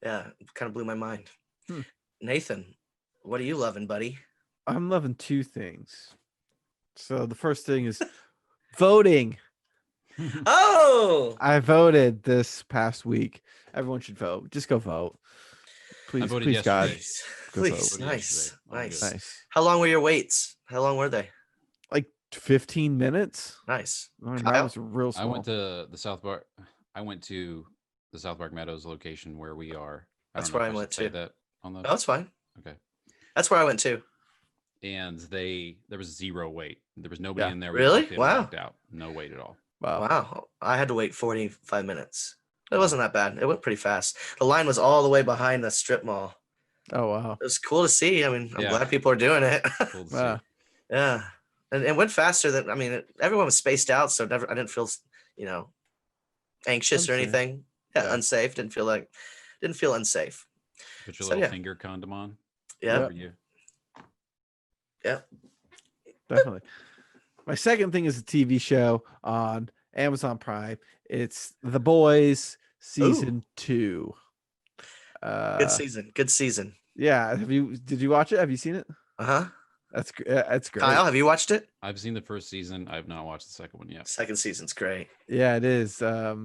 Yeah. It kind of blew my mind. Nathan, what are you loving, buddy? I'm loving two things. So the first thing is voting. Oh, I voted this past week. Everyone should vote. Just go vote. Please, please, God. Go please. vote. Nice. How long were your waits? How long were they? Like 15 minutes. Nice. That was real small. I went to the South Park Meadows location where we are. That's where I went to. That on the... Oh, that's fine. Okay. That's where I went to. And there was zero wait. There was nobody in there. Really? Wow. Out. No wait at all. Wow. I had to wait 45 minutes. It wasn't that bad. It went pretty fast. The line was all the way behind the strip mall. Oh, wow. It was cool to see. I mean, I'm glad people are doing it. Cool to see. Yeah. And it went faster than, I mean, everyone was spaced out. So I didn't feel, anxious or anything. Yeah. Unsafe. Didn't feel unsafe. Put your little finger condom on. Yeah. Yeah. Definitely. My second thing is a TV show on Amazon Prime. It's The Boys season 2. Good season. Yeah. Did you watch it? Have you seen it? Uh-huh. That's great. Kyle, have you watched it? I've seen the first season. I've not watched the second one yet. Second season's great. Yeah, it is. I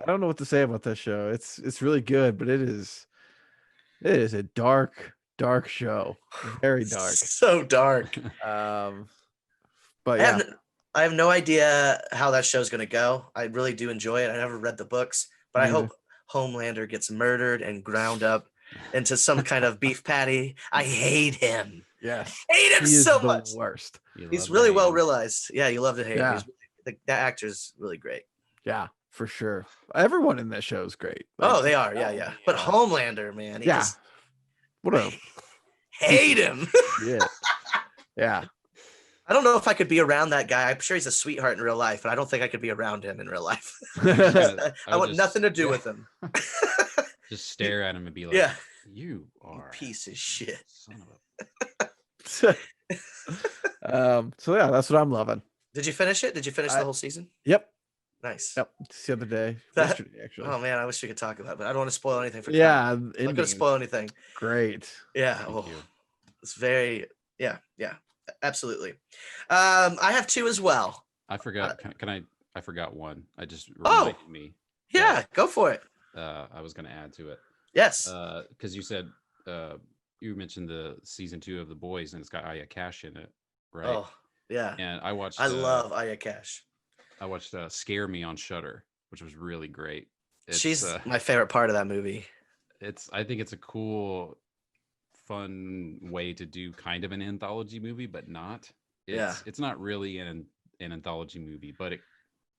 don't know what to say about this show. It's really good, but it is a dark show. Very dark. So dark. But yeah. I have no idea how that show's going to go. I really do enjoy it. I never read the books, but I hope Homelander gets murdered and ground up into some kind of beef patty. I hate him. Yes. Hate him so much. Worst. He's really well realized. Yeah, you love to hate him. That actor's really great. Yeah, for sure. Everyone in that show is great. Like, they are. Yeah. But Homelander, man. What a hate him. Yeah. I don't know if I could be around that guy. I'm sure he's a sweetheart in real life, but I don't think I could be around him in real life. I want nothing to do with him. Just stare at him and be like, you are a piece of shit. Son of a... So yeah, that's what I'm loving. Did you finish it? Did you finish the whole season? Yep. Nice. Yep. It's the other day. Yesterday, actually. Oh man, I wish we could talk about it, but I don't want to spoil anything for I'm not gonna spoil anything. Great. Yeah. It's very absolutely. I have two as well. I forgot. I forgot one. I just reminded me. Yeah, go for it. I was going to add to it. Yes. Because you said you mentioned the season 2 of The Boys, and it's got Aya Cash in it, right? Oh, yeah. And I love Aya Cash. I watched Scare Me on Shudder, which was really great. She's my favorite part of that movie. I think it's a cool, fun way to do kind of an anthology movie, but not. It's not really an anthology movie, but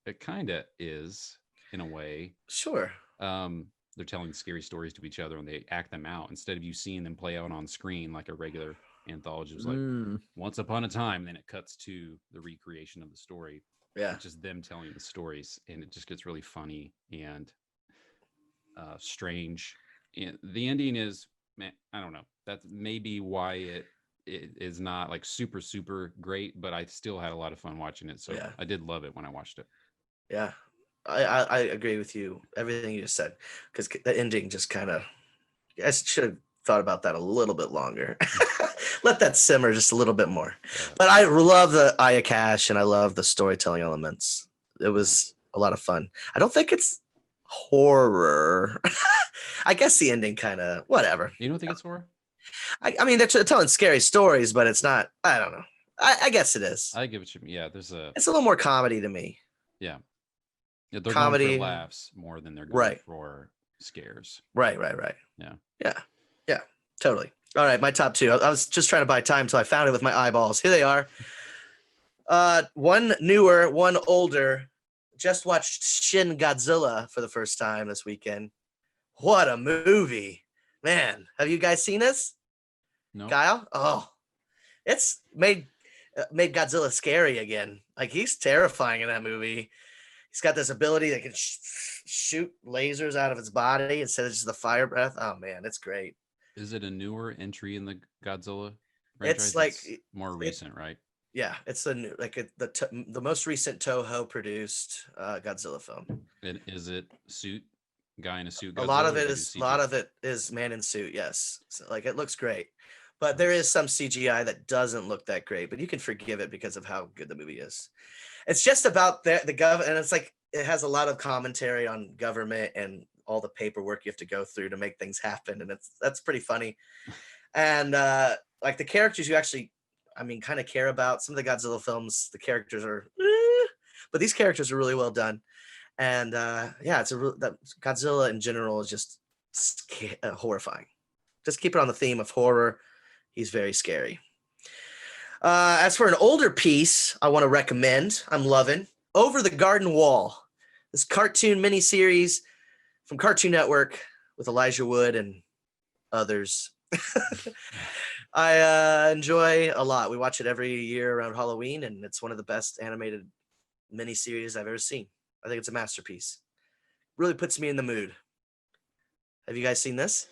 it kind of is in a way. Sure. They're telling scary stories to each other and they act them out instead of you seeing them play out on screen like a regular anthology. It was like once upon a time, then it cuts to the recreation of the story. Yeah. It's just them telling the stories, and it just gets really funny and strange. And the ending is, man, I don't know. That's maybe why it is not like super, super great, but I still had a lot of fun watching it. So I did love it when I watched it. Yeah. I agree with you. Everything you just said, because the ending just kind of, I should have thought about that a little bit longer. Let that simmer just a little bit more. But I love the Aya Cash and I love the storytelling elements. It was a lot of fun. I don't think it's horror. I guess the ending kind of whatever. You don't think it's horror? I mean, they're telling scary stories, but it's not. I don't know. I guess it is. I give it to me. Yeah, it's a little more comedy to me. Yeah, they're comedy, going for laughs more than they're going for scares. Right. Yeah. Totally. All right, my top two. I was just trying to buy time until I found it with my eyeballs. Here they are. One newer, one older. Just watched Shin Godzilla for the first time this weekend. What a movie, man! Have you guys seen this? No. Kyle? Oh, it's made Godzilla scary again. Like, he's terrifying in that movie. He's got this ability that can shoot lasers out of his body instead of just the fire breath. Oh man, it's great. Is it a newer entry in the Godzilla franchise? It's like more recent, right? Yeah, it's the most recent Toho produced Godzilla film. And is it guy in a suit? A lot of it is man in suit. Yes, so, like, it looks great, but there is some CGI that doesn't look that great. But you can forgive it because of how good the movie is. It's just about the government, and it's like it has a lot of commentary on government and all the paperwork you have to go through to make things happen, and that's pretty funny. And like the characters you actually, kind of care about. Some of the Godzilla films, the characters are, but these characters are really well done. And yeah, Godzilla in general is just horrifying. Just keep it on the theme of horror. He's very scary. As for an older piece, I want to recommend, I'm loving Over the Garden Wall, this cartoon miniseries from Cartoon Network with Elijah Wood and others. I enjoy a lot. We watch it every year around Halloween, and it's one of the best animated miniseries I've ever seen. I think it's a masterpiece. Really puts me in the mood. Have you guys seen this?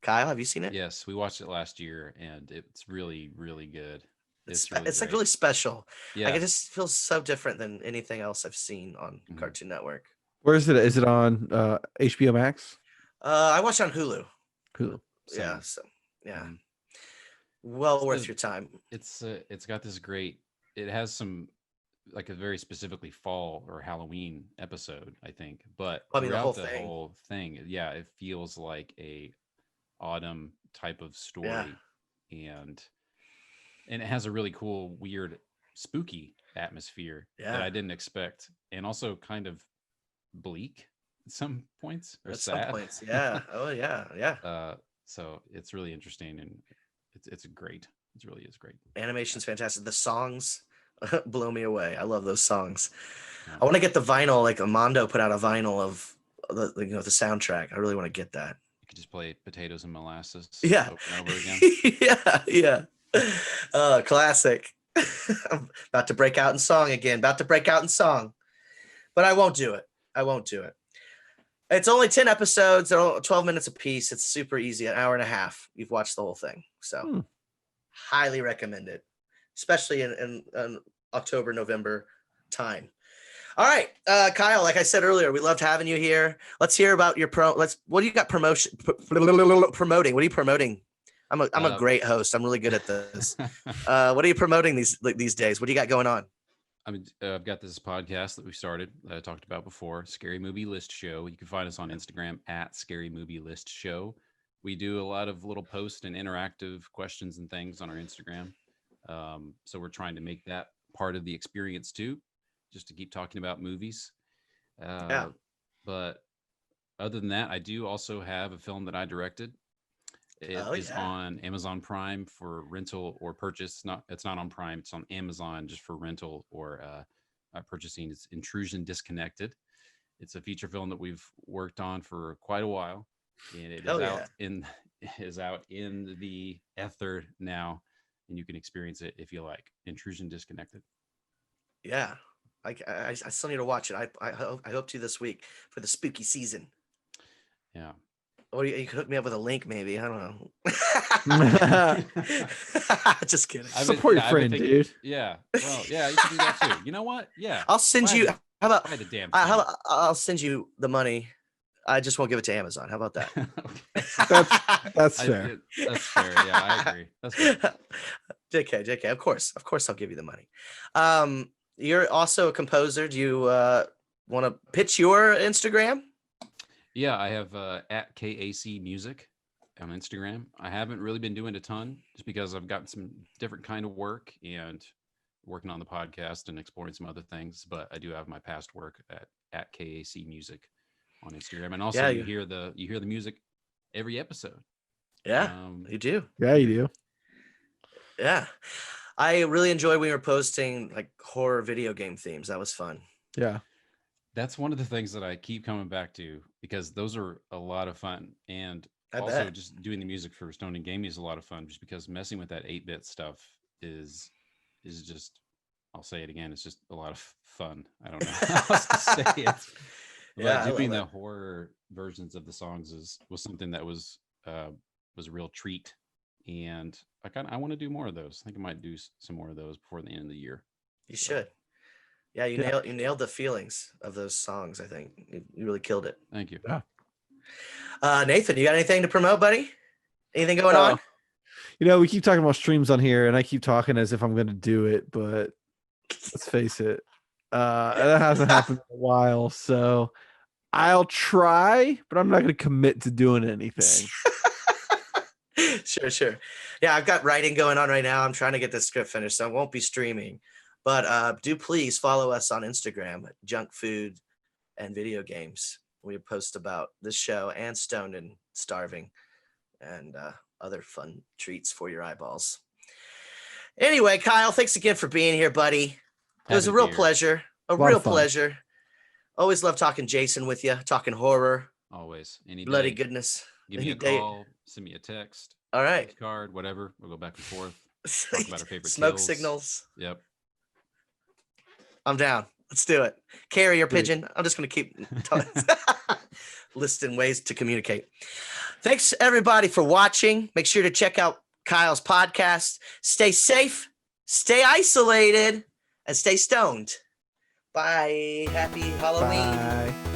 Kyle, have you seen it? Yes, we watched it last year, and it's really, really good. It's like really special. Yeah, like, it just feels so different than anything else I've seen on Cartoon Network. Where is it? Is it on HBO Max? I watched it on Hulu. Hulu. Yeah, so yeah, well worth your time. It's got this great. It has some, like, a very specifically fall or Halloween episode, I think, but throughout the whole thing, yeah, it feels like a autumn type of story. And it has a really cool, weird, spooky atmosphere that I didn't expect, and also kind of bleak at some points, or sad. Some points, yeah. Oh yeah. So it's really interesting, and it's great. It really is great. Animation's fantastic. The songs blow me away. I love those songs. Yeah. I want to get the vinyl. Like, Mondo put out a vinyl of the soundtrack. I really want to get that. You could just play Potatoes and Molasses. Yeah. Over and over again. Yeah. Classic. I'm about to break out in song again. But I won't do it. It's only 10 episodes. They're 12 minutes a piece. It's super easy. An hour and a half. You've watched the whole thing. So highly recommend it, especially in October, November time. All right, Kyle, like I said earlier, we loved having you here. Let's hear about your what do you got promoting? What are you promoting? I'm a great host. I'm really good at this. What are you promoting these days? What do you got going on? I've got this podcast that we started that I talked about before, Scary Movie List Show. You can find us on Instagram at Scary Movie List Show. We do a lot of little posts and interactive questions and things on our Instagram. So we're trying to make that part of the experience too, just to keep talking about movies. But other than that, I do also have a film that I directed. It is on Amazon Prime for rental or purchase. It's not on Prime. It's on Amazon just for rental or purchasing. It's Intrusion Disconnected. It's a feature film that we've worked on for quite a while, and it is out in the ether now, and you can experience it if you like. Intrusion Disconnected. Yeah, I still need to watch it. I hope to this week for the spooky season. Yeah. Or you could hook me up with a link, maybe. I don't know. Just kidding. Support your friend, dude. Yeah. Well, yeah, you can do that too. You know what? Yeah. I'll send you. I'll send you the money. I just won't give it to Amazon. How about that? That's fair. That's fair. Yeah, I agree. That's fair. JK. Of course, I'll give you the money. You're also a composer. Do you want to pitch your Instagram? Yeah, I have at KAC Music on Instagram. I haven't really been doing a ton just because I've got some different kind of work and working on the podcast and exploring some other things. But I do have my past work at KAC Music on Instagram, and also you hear the music every episode. Yeah, you do. Yeah, you do. Yeah. I really enjoyed when we were posting like horror video game themes. That was fun. Yeah. That's one of the things that I keep coming back to because those are a lot of fun. And I also bet. just doing the music for Stone and Gaming is a lot of fun just because messing with that 8-bit stuff is just, I'll say it again, it's just a lot of fun. I don't know how else to say it. Yeah, But doing I the love it. horror versions of the songs was something that was a real treat. And I want to do more of those. I think I might do some more of those before the end of the year. You should. Yeah, you nailed the feelings of those songs. I think you really killed it. Thank you. Yeah. Nathan, you got anything to promote, buddy? Anything going on? You know, we keep talking about streams on here, and I keep talking as if I'm going to do it, but let's face it, that hasn't happened in a while. So I'll try, but I'm not going to commit to doing anything. Sure. Yeah, I've got writing going on right now. I'm trying to get this script finished, so I won't be streaming. But do please follow us on Instagram, Junk Food and Video Games. We post about this show and Stoned and Starving and other fun treats for your eyeballs. Anyway, Kyle, thanks again for being here, buddy. It was a real pleasure. A real pleasure. Always love talking Jason with you, talking horror. Always. Any bloody day. goodness. Give me a call, send me a text. All right. Card, whatever. We'll go back and forth. Talk about our favorite smoke kills. signals. Yep. I'm down. Let's do it. Carrier pigeon. I'm just going to keep listing ways to communicate. Thanks, everybody, for watching. Make sure to check out Kyle's podcast. Stay safe, stay isolated, and stay stoned. Bye. Happy Halloween. Bye.